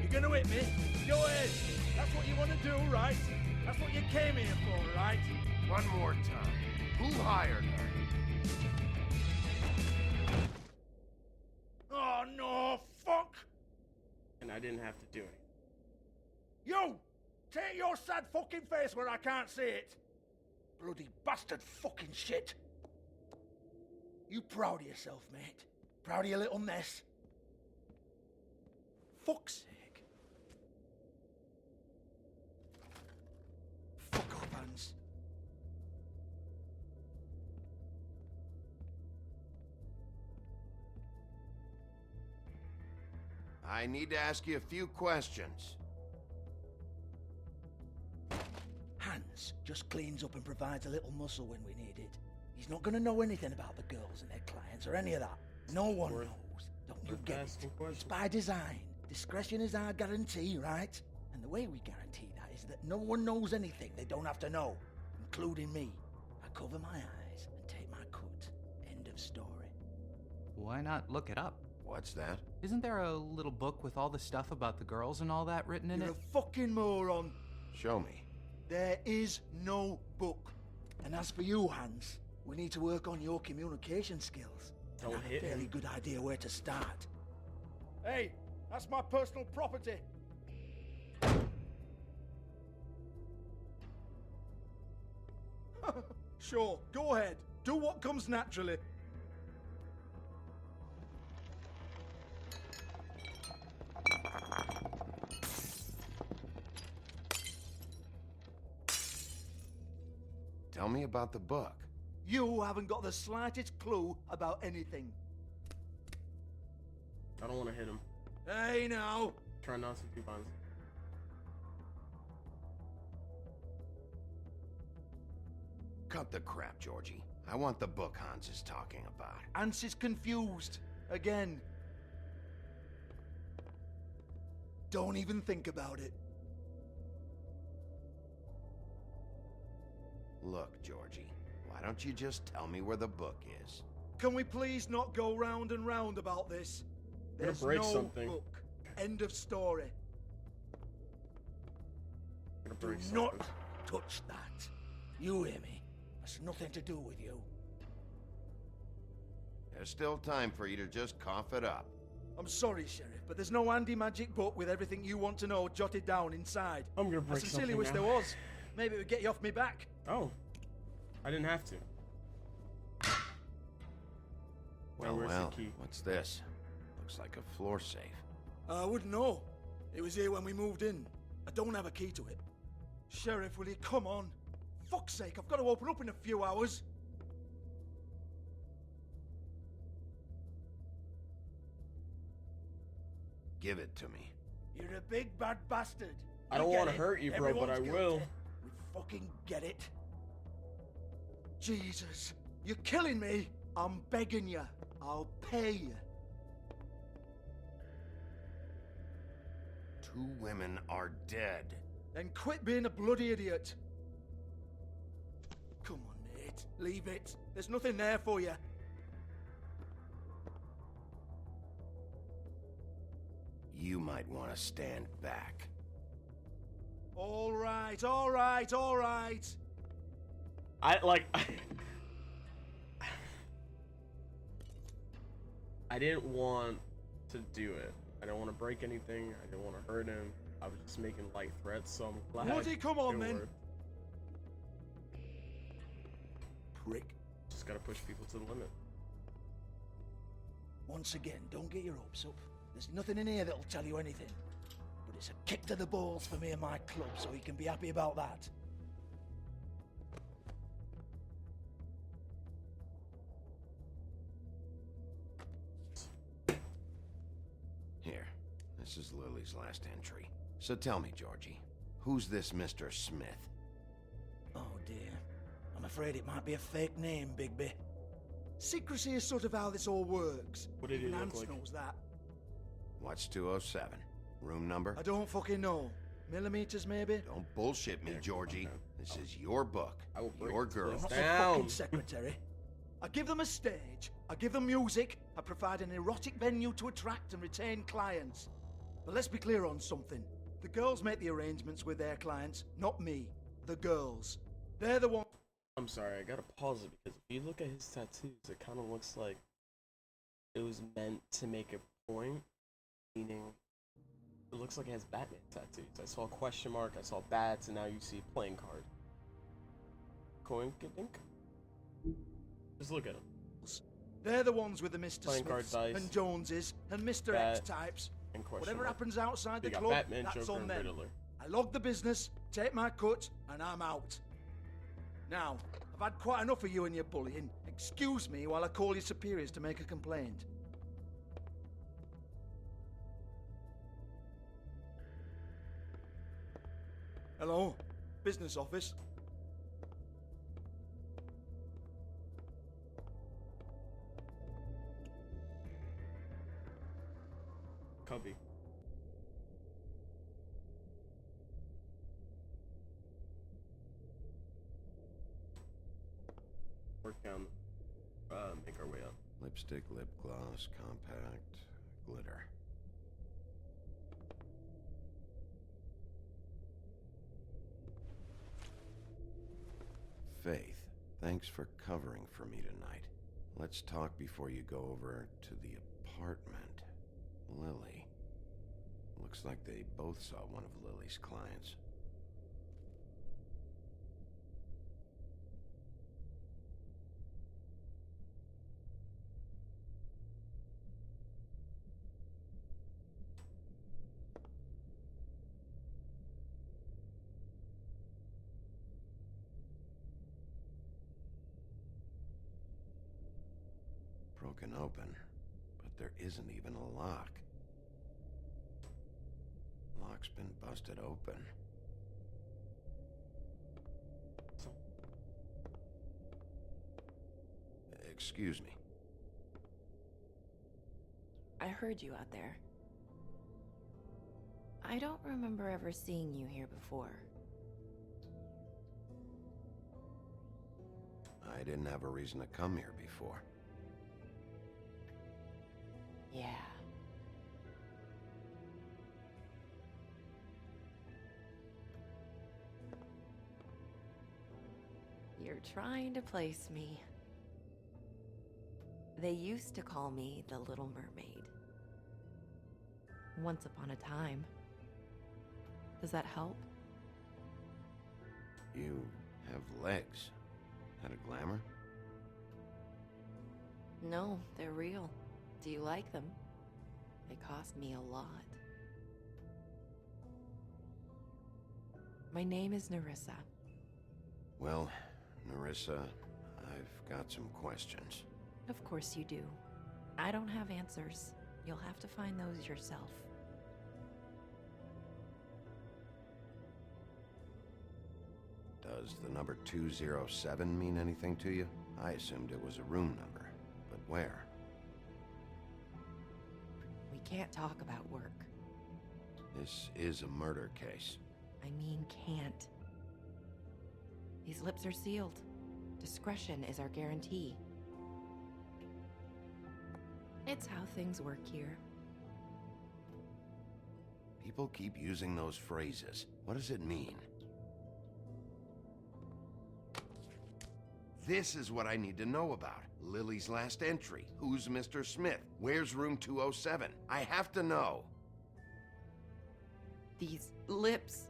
You're gonna hit me? Go ahead. That's what you want to do, right? That's what you came here for, right? One more time. Who hired her? Oh, no, fuck! And I didn't have to do it. You! Take your sad fucking face where I can't see it! Bloody bastard fucking shit! You proud of yourself, mate? Proud of your little mess? Fuck's sake. Fuck off, Hans. I need to ask you a few questions. Hans just cleans up and provides a little muscle when we need it. He's not gonna know anything about the girls and their clients or any of that. No one knows. Don't you get it? It's by design. Discretion is our guarantee, right? And the way we guarantee that is that no one knows anything they don't have to know, including me. I cover my eyes and take my cut. End of story. Why not look it up? What's that? Isn't there a little book with all the stuff about the girls and all that written in You're it? a fucking moron. Show me. There is no book. And as for you, Hans, we need to work on your communication skills. Don't I have hit a fairly him. good idea where to start. Hey, that's my personal property. Sure, go ahead. Do what comes naturally. Tell me about the book. You haven't got the slightest clue about anything. I don't want to hit him. Hey, now. Try not to do violence. Cut the crap, Georgie. I want the book Hans is talking about. Hans is confused. Again. Don't even think about it. Look, Georgie, why don't you just tell me where the book is? Can we please not go round and round about this? Gonna There's break no something. book. End of story. Gonna Do break not something. touch that. You hear me? That's nothing to do with you. There's still time for you to just cough it up. I'm sorry, Sheriff, but there's no handy magic book with everything you want to know jotted down inside. I'm gonna I break sincerely something wish now. there was. Maybe it would get you off me back. Oh. I didn't have to. Well, where's the well, key? what's this? Looks like a floor safe. I wouldn't know. It was here when we moved in. I don't have a key to it. Sheriff, will you come on? Fuck's sake, I've got to open up in a few hours. Give it to me. You're a big bad bastard. I don't get want to it. hurt you, bro, but I Everyone's will. guilty. We fucking get it. Jesus, you're killing me. I'm begging you. I'll pay you. 2 women are dead. Then quit being a bloody idiot. Come on, mate. Leave it. There's nothing there for you. might want to stand back. All right, all right, all right. I didn't want to do it. I don't want to break anything. I didn't want to hurt him. I was just making light threats, so I'm glad. Woody, come on, then. Prick. Just gotta push people to the limit. Once again, don't get your hopes up. There's nothing in here that'll tell you anything. But it's a kick to the balls for me and my club, so you can be happy about that. Here, this is Lily's last entry. So tell me, Georgie, who's this Mr. Smith? Oh dear. I'm afraid it might be a fake name, Bigby. Secrecy is sort of how this all works. What did he look Nance like? knows that. What's 207? Room number? I don't fucking know. Millimeters, maybe? Don't bullshit me, Georgie. This is your book. Your girl. I'm not the fucking secretary. I give them a stage, I give them music, I provide an erotic venue to attract and retain clients. But let's be clear on something. The girls make the arrangements with their clients, not me. The girls. They're the ones. I'm sorry, I gotta pause it because if you look at his tattoos, it kind of looks like it was meant to make a point, meaning it looks like it has Batman tattoos. I saw a question mark, I saw bats, and now you see playing card. Coinkadink? Just look at them. They're the ones with the Mr. Playing card Smiths dice, and Joneses and Mr. bat, X types. and question Whatever mark. happens outside You the got club, Batman, that's Joker, on and them. Riddler. I log the business, take my cut, and I'm out. Now, I've had quite enough of you and your bullying. Excuse me while I call your superiors to make a complaint. Hello? Business office? Copy. Work down. Make our way up. Lipstick, lip gloss, compact, glitter. Faith, thanks for covering for me tonight. Let's talk before you go over to the apartment. Lily. Looks like they both saw one of Lily's clients. Broken open, but there isn't even a lock. Lock's been busted open. Excuse me. I heard you out there. I don't remember ever seeing you here before. I didn't have a reason to come here before. Yeah. You're trying to place me. They used to call me the Little Mermaid. Once upon a time. Does that help? You have legs. Had a glamour? No, they're real. Do you like them? They cost me a lot. My name is Nerissa. Well, Nerissa, I've got some questions. Of course you do. I don't have answers. You'll have to find those yourself. Does the number 207 mean anything to you? I assumed it was a room number, but where? We can't talk about work. This is a murder case. I mean can't. These lips are sealed. Discretion is our guarantee. It's how things work here. People keep using those phrases. What does it mean? This is what I need to know about. Lily's last entry. Who's Mr. Smith? Where's room 207? I have to know. These lips.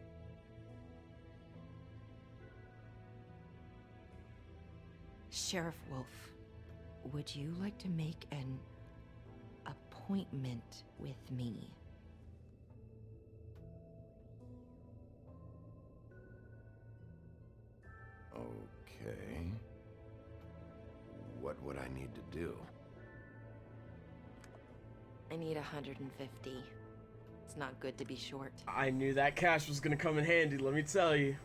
Sheriff Wolf, would you like to make an appointment with me? Okay. What would I need to do? I need 150. It's not good to be short. I knew that cash was gonna come in handy, let me tell you.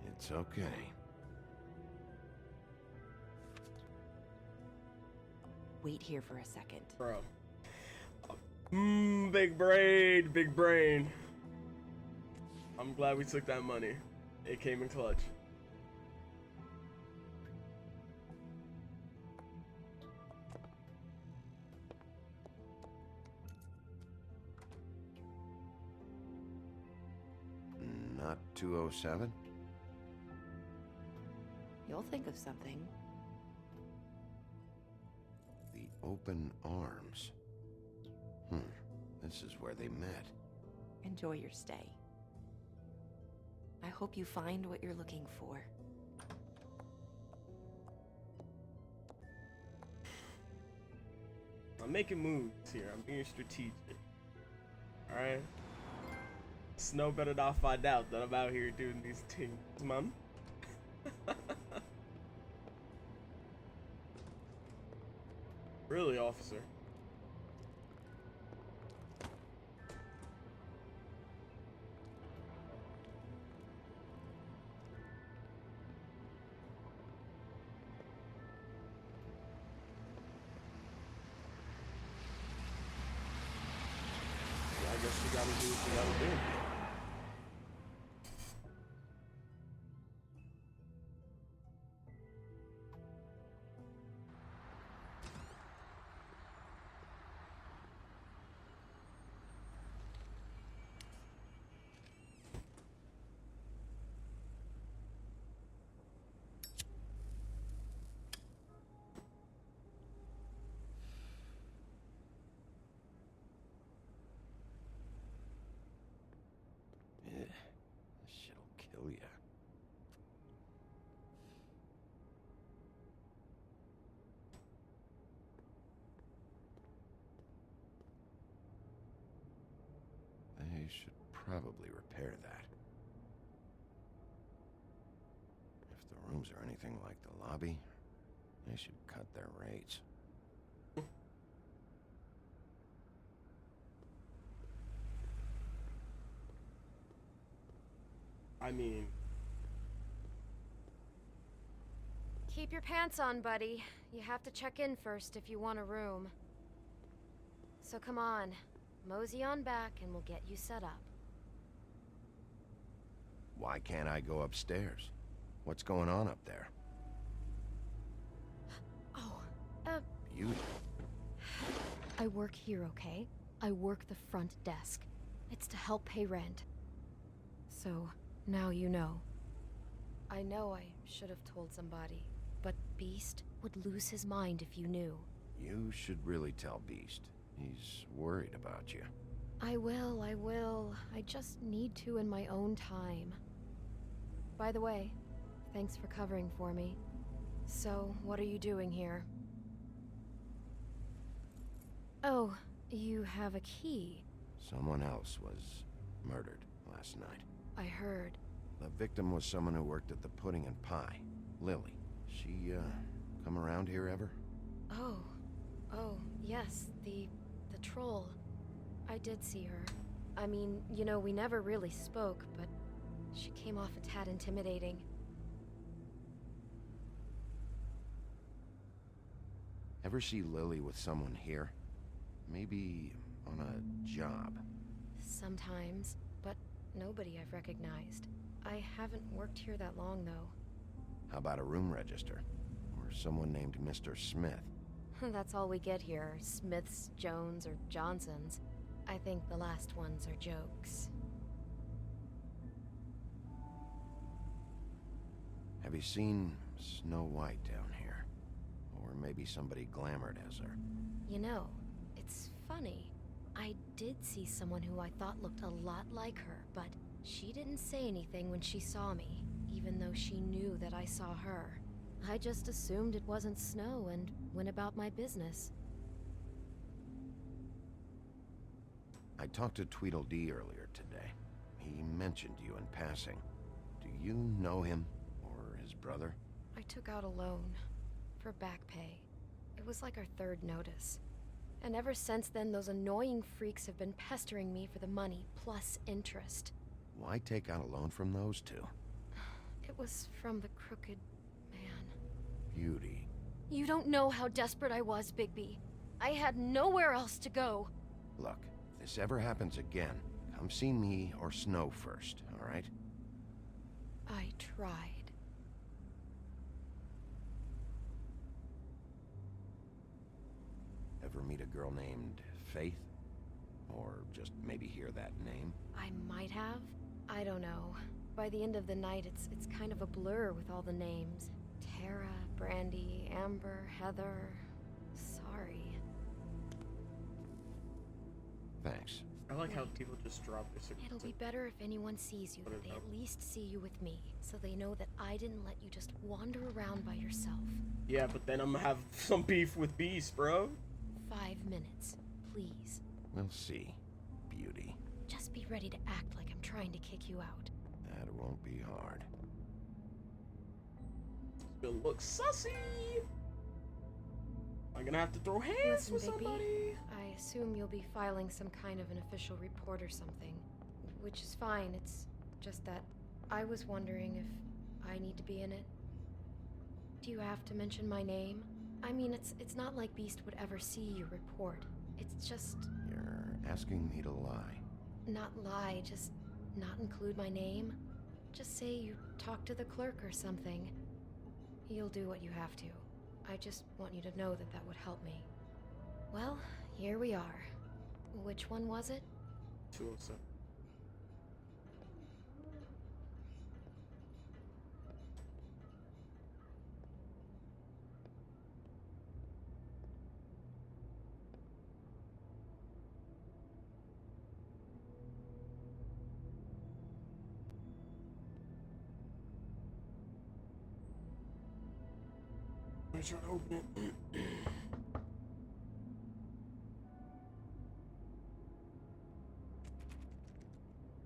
It's okay. Wait here for a second. Bro. Big brain, big brain. I'm glad we took that money. It came in clutch. Not 207? You'll think of something. The Open Arms. This is where they met. Enjoy your stay. I hope you find what you're looking for. I'm making moves here. I'm being strategic. Alright? Snow better not find out that I'm out here doing these things, man. Really, officer? I guess you gotta do what you gotta do. This shit'll kill ya. They should probably repair that. If the rooms are anything like the lobby, they should cut their rates. I mean... Keep your pants on, buddy. You have to check in first if you want a room. So come on, mosey on back and we'll get you set up. Why can't I go upstairs? What's going on up there? Oh, You... I work here, okay? I work the front desk. It's to help pay rent. So, now you know. I know I should have told somebody, but Beast would lose his mind if you knew. You should really tell Beast. He's worried about you. I will, I will. I just need to in my own time. By the way, thanks for covering for me. So, what are you doing here? Oh, you have a key. Someone else was murdered last night. I heard. The victim was someone who worked at the Pudding and Pie. Lily. She, come around here ever? Oh, yes, the troll. I did see her. I mean, you know, we never really spoke, but she came off a tad intimidating. Ever see Lily with someone here? Maybe on a job. Sometimes, but nobody I've recognized. I haven't worked here that long, though. How about a room register? Or someone named Mr. Smith? That's all we get here, Smiths, Jones, or Johnsons. I think the last ones are jokes. Have you seen Snow White down here? Or maybe somebody glamored as her? You know, it's funny. I did see someone who I thought looked a lot like her, but she didn't say anything when she saw me, even though she knew that I saw her. I just assumed it wasn't Snow and went about my business. I talked to Tweedledee earlier today. He mentioned you in passing. Do you know him? Or his brother? I took out a loan for back pay. It was like our third notice. And ever since then, those annoying freaks have been pestering me for the money, plus interest. Why take out a loan from those two? It was from the Crooked Man. Beauty. You don't know how desperate I was, Bigby. I had nowhere else to go. Look, if this ever happens again, come see me or Snow first, all right? I tried. Ever meet a girl named Faith? Or just maybe hear that name? I might have. I don't know. By the end of the night, it's kind of a blur with all the names. Tara, Brandy, Amber, Heather. Sorry. Thanks. I like how people just drop their secrets. It'll be better if anyone sees you, that they at least see you with me, so they know that I didn't let you just wander around by yourself. Yeah, but then I'm gonna have some beef with Beast, bro. 5 minutes, please. We'll see, Beauty. Just be ready to act like I'm trying to kick you out. That won't be hard. It's gonna look sussy. I'm gonna have to throw hands Listen, with Bigby, somebody. I assume you'll be filing some kind of an official report or something. Which is fine, it's just that I was wondering if I need to be in it. Do you have to mention my name? I mean, it's not like Beast would ever see your report. It's just... You're asking me to lie. Not lie, just not include my name. Just say you talked to the clerk or something. You'll do what you have to. I just want you to know that that would help me. Well, here we are. Which one was it? 207. I'm gonna try to open it.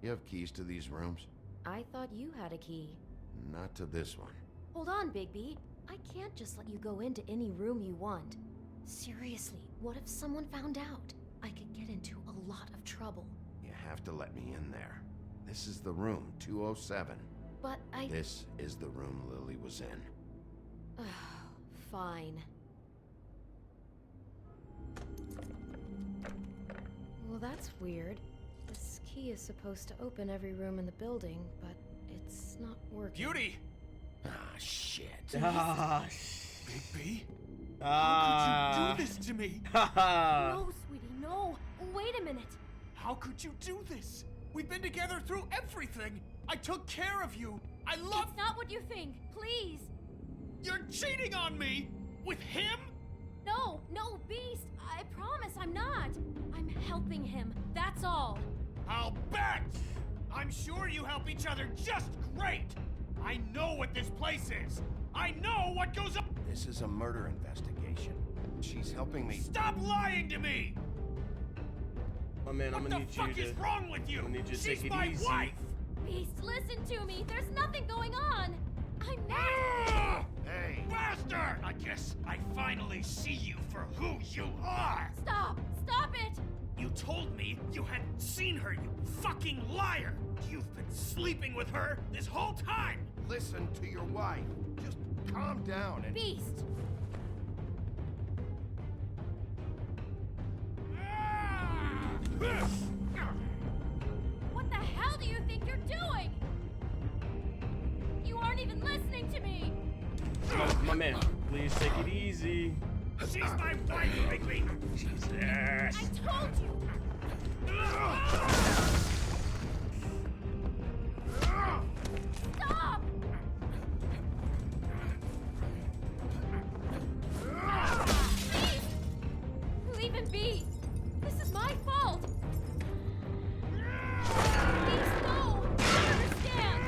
You have keys to these rooms? I thought you had a key. Not to this one. Hold on, Bigby. I can't just let you go into any room you want. Seriously, what if someone found out? I could get into a lot of trouble. You have to let me in there. This is the room, 207. But I... This is the room Lily was in. Fine. Well, that's weird. This key is supposed to open every room in the building, but it's not working. Beauty! Ah, shit. Ah, Bigby? Ah. How could you do this to me? No, sweetie, no. Wait a minute. How could you do this? We've been together through everything. I took care of you. I love... It's not what you think. Please. You're cheating on me! With him? No, Beast. I promise I'm not. I'm helping him. That's all. I'll bet! I'm sure you help each other just great! I know what this place is! I know what goes on! This is a murder investigation. She's helping me. Stop lying to me! My man, I'm gonna need you to... What the fuck is wrong with you? I'm gonna need you to She's take it my easy. wife! Beast, listen to me. There's nothing going on. I'm not... Hey! Bastard! I guess I finally see you for who you are! Stop! Stop it! You told me you hadn't seen her, you fucking liar! You've been sleeping with her this whole time! Listen to your wife. Just calm down and... Beast! What the hell do you think you're doing? even listening to me! My man, please take it easy. She's my wife, Bigby! Jesus! I told you! Stop! Please! Leave him be! This is my fault! Please, no! I understand!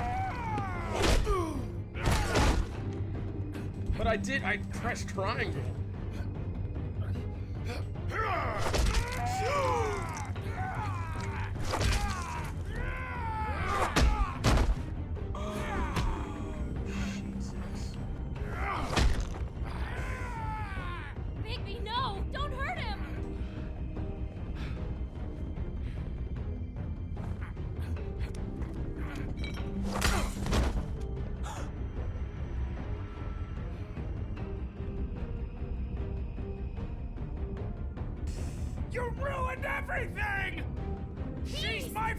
But I pressed triangle. Bigby, no! Don't hurt him! You ruined everything! She's my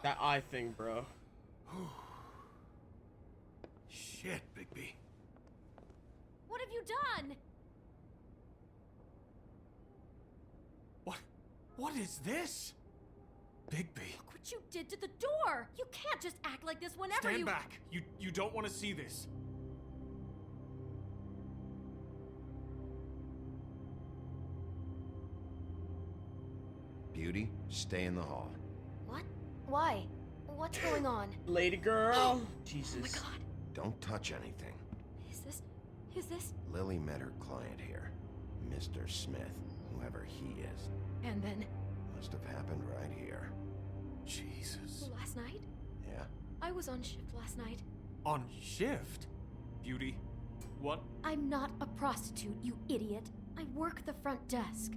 That eye thing, bro. Shit, Bigby. What have you done? What is this? Bigby. Look what you did to the door! You can't just act like this whenever Stand you- back. You don't want to see this. Beauty, stay in the hall. What? Why? What's going on? Lady girl. Jesus. Oh my god. Don't touch anything. Is this? Lily met her client here, Mr. Smith, whoever he is. And then, Must have happened right here. Jesus. last night? Yeah? I was on shift last night. On shift? Beauty, what? I'm not a prostitute, you idiot. I work the front desk.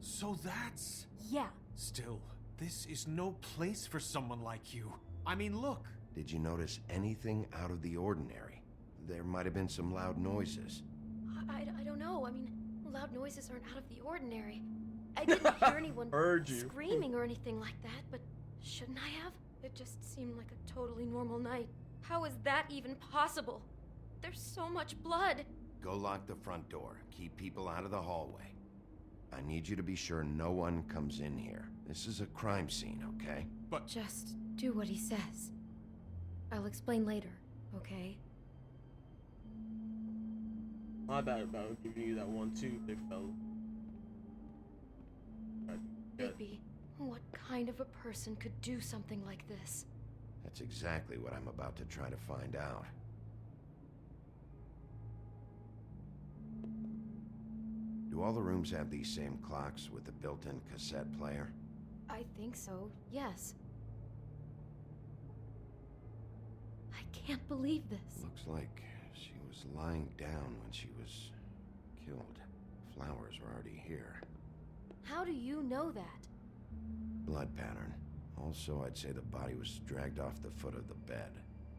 So that's... Yeah. Still, this is no place for someone like you. I mean, look. Did you notice anything out of the ordinary? There might have been some loud noises. I don't know. I mean, loud noises aren't out of the ordinary. I didn't hear anyone Heard you. screaming or anything like that, but shouldn't I have? It just seemed like a totally normal night. How is that even possible? There's so much blood. Go lock the front door. Keep people out of the hallway. I need you to be sure no one comes in here. This is a crime scene, okay? But just do what he says. I'll explain later, okay? My bad about giving you that one too, big fella. Bigby, what kind of a person could do something like this? That's exactly what I'm about to try to find out. Do all the rooms have these same clocks with the built-in cassette player? I think so, yes. I can't believe this. Looks like she was lying down when she was killed. Flowers were already here. How do you know that? Blood pattern. Also, I'd say the body was dragged off the foot of the bed.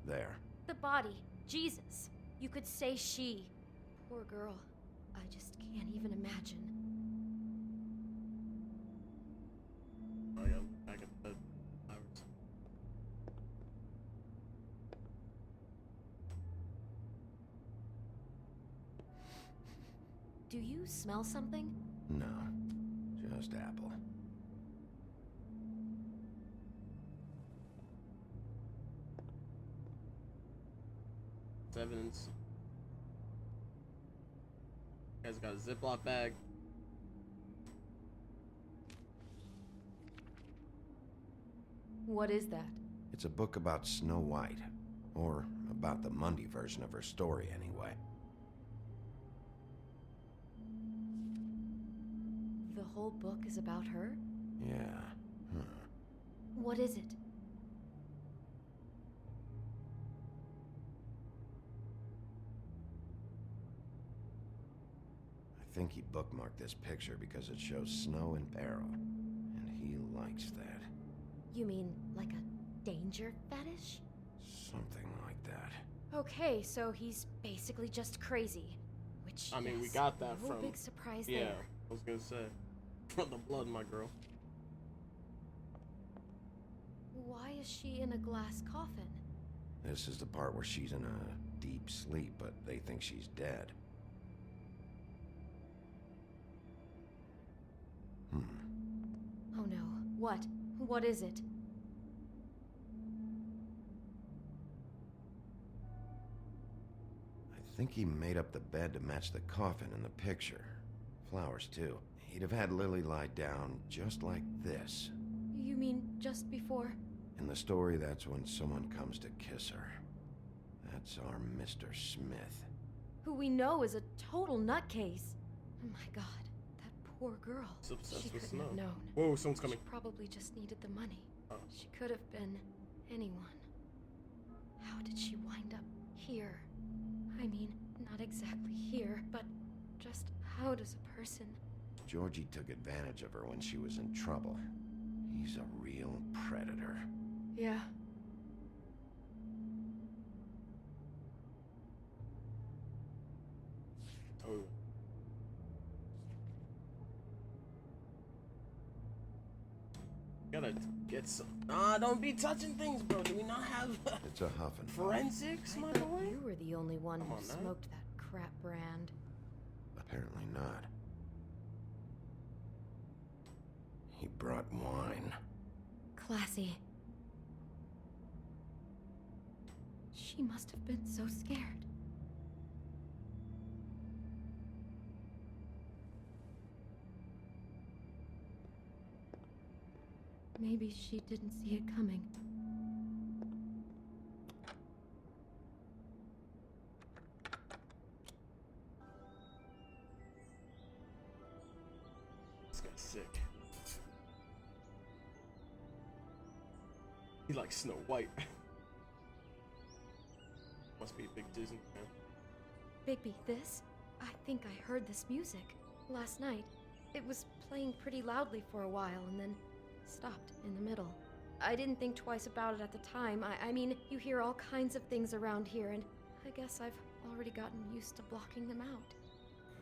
There. The body. Jesus. You could say she. Poor girl. I just can't even imagine. I got back at the flowers. Do you smell something? No. Just apple. It's evidence. Guy's got a Ziploc bag. What is that? It's a book about Snow White. Or about the Mundy version of her story, anyway. The whole book is about her? Yeah. Huh. What is it? I think he bookmarked this picture because it shows snow in barrel. And he likes that. You mean like a danger fetish? Something like that. Okay, so he's basically just crazy. Which, I mean, we yes, got that no from. big surprise yeah, there. I was gonna say. From the blood, my girl. Why is she in a glass coffin? This is the part where she's in a deep sleep, but they think she's dead. Oh no. What? What is it? I think he made up the bed to match the coffin in the picture. Flowers, too. He'd have had Lily lie down just like this. You mean just before? In the story, that's when someone comes to kiss her. That's our Mr. Smith. Who we know is a total nutcase. Oh my god, that poor girl. It's obsessed She with couldn't have Snow. known. Whoa, someone's coming. She probably just needed the money. Oh. She could have been anyone. How did she wind up here? I mean, not exactly here, but just how does a person... Georgie took advantage of her when she was in trouble. He's a real predator. Yeah. Oh. Gotta get some. Ah, don't be touching things, bro. Do we not have It's a huffing. I forensics, my thought boy? you were the only one Come who on, man. smoked that crap brand. Apparently not. He brought wine. Classy. She must have been so scared. Maybe she didn't see it coming. This guy's sick. He likes Snow White. Must be a big Disney fan. Bigby, this? I think I heard this music last night. It was playing pretty loudly for a while and then stopped in the middle. I didn't think twice about it at the time. I mean, you hear all kinds of things around here, and I guess I've already gotten used to blocking them out.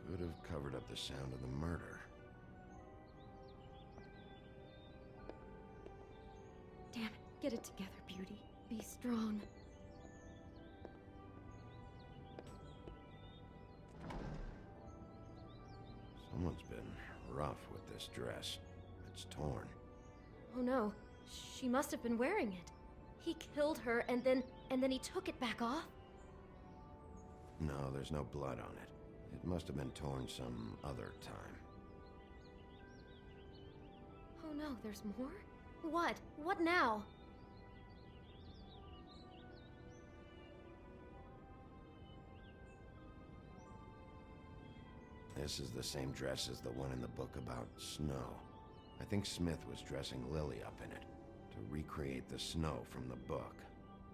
Could have covered up the sound of the murder. Damn it, get it together, Beauty. Be strong. Someone's been rough with this dress. It's torn. Oh no, she must have been wearing it. He killed her and then he took it back off? No, there's no blood on it. It must have been torn some other time. Oh no, there's more? What? What now? This is the same dress as the one in the book about Snow. I think Smith was dressing Lily up in it to recreate the snow from the book.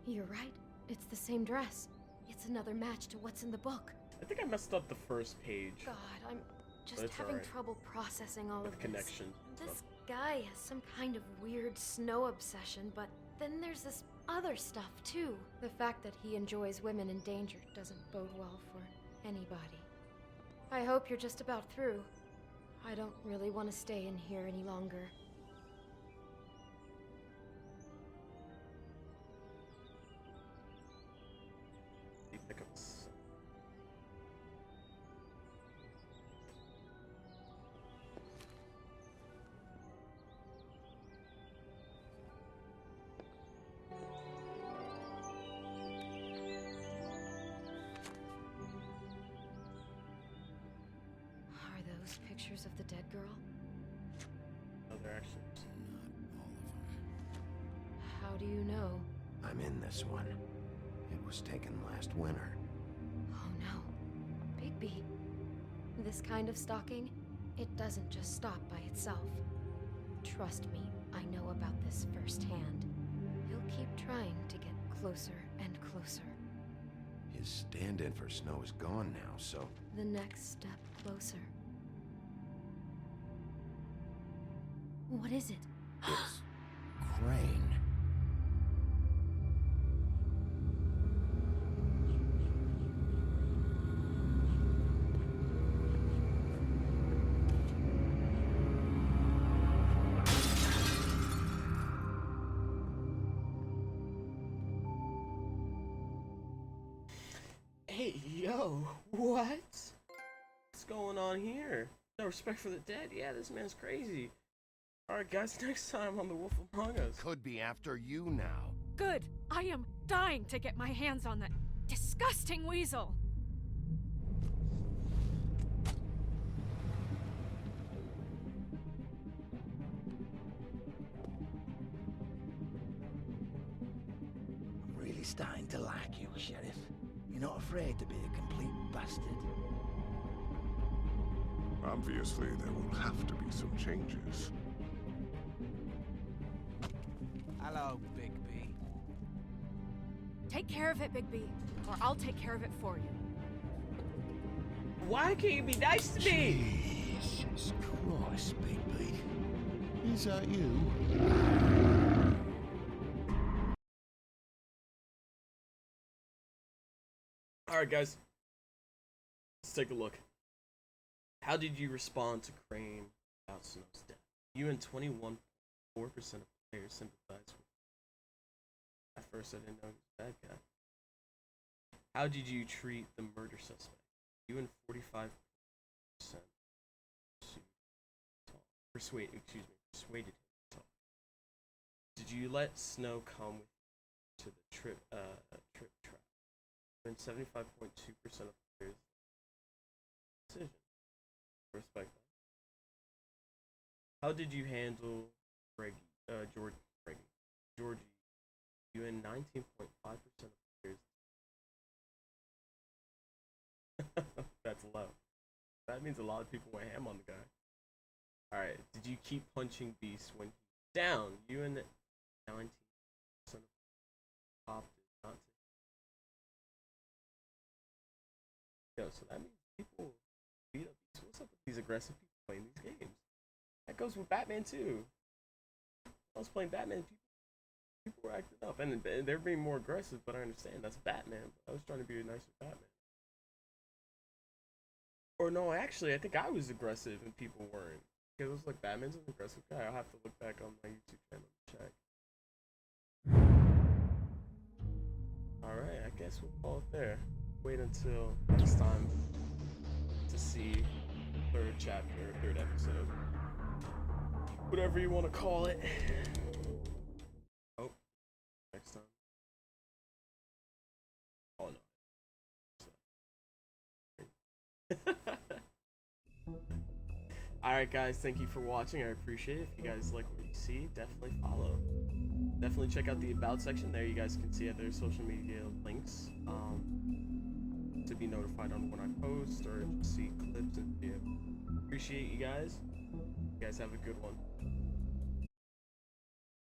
You're right. It's the same dress. It's another match to what's in the book. I think I messed up the first page. God, I'm just It's having alright. trouble processing all With of the connection. This guy has some kind of weird snow obsession, but then there's this other stuff too. The fact that he enjoys women in danger doesn't bode well for anybody. I hope you're just about through. I don't really want to stay in here any longer. He pickups. Are those pictures of the dead girl? Other actions. How do you know? I'm in this one. It was taken last winter. Oh no. Bigby. This kind of stalking, it doesn't just stop by itself. Trust me, I know about this firsthand. He'll keep trying to get closer and closer. His stand-in for Snow is gone now, so... The next step closer. What is it? It's... Crane. Hey, yo, what? What's going on here? No respect for the dead? Yeah, this man's crazy. Alright guys, next time on The Wolf Among Us. Could be after you now. Good. I am dying to get my hands on that disgusting weasel. I'm really starting to like you, Sheriff. You're not afraid to be a complete bastard. Obviously, there will have to be some changes. Hello, Bigby. Take care of it, Bigby, or I'll take care of it for you. Why can't you be nice to me? Jesus Christ, Bigby. Is that you? Alright guys, let's take a look. How did you respond to Crane about Snow's death? You and 21.4% of players sympathized with him. At first I didn't know he was a bad guy. How did you treat the murder suspect? You and 45% persuaded him to talk. Did you let Snow come with you to the trip trap? And 75.2% of players decision. Respect that. How did you handle Georgie? You and 19.5% of players. That's low. That means a lot of people went ham on the guy. Alright, did you keep punching Beast when he's down? You and 19% of opted not to. Yo, so that means people beat up Beast. What's up with these aggressive people playing these games? That goes with Batman too. I was playing Batman, people were acting up, and they're being more aggressive, but I understand, that's Batman. I was trying to be a nicer Batman. Or no, actually, I think I was aggressive and people weren't. It was like, Batman's an aggressive guy. I'll have to look back on my YouTube channel to check. Alright, I guess we'll call it there. Wait until next time to see third chapter, third episode. Whatever you want to call it. Oh, next time. Oh no. Alright guys, thank you for watching. I appreciate it. If you guys like what you see, definitely follow. Definitely check out the About section. There you guys can see other social media links to be notified on when I post or just see clips and video. Appreciate you guys. You guys have a good one.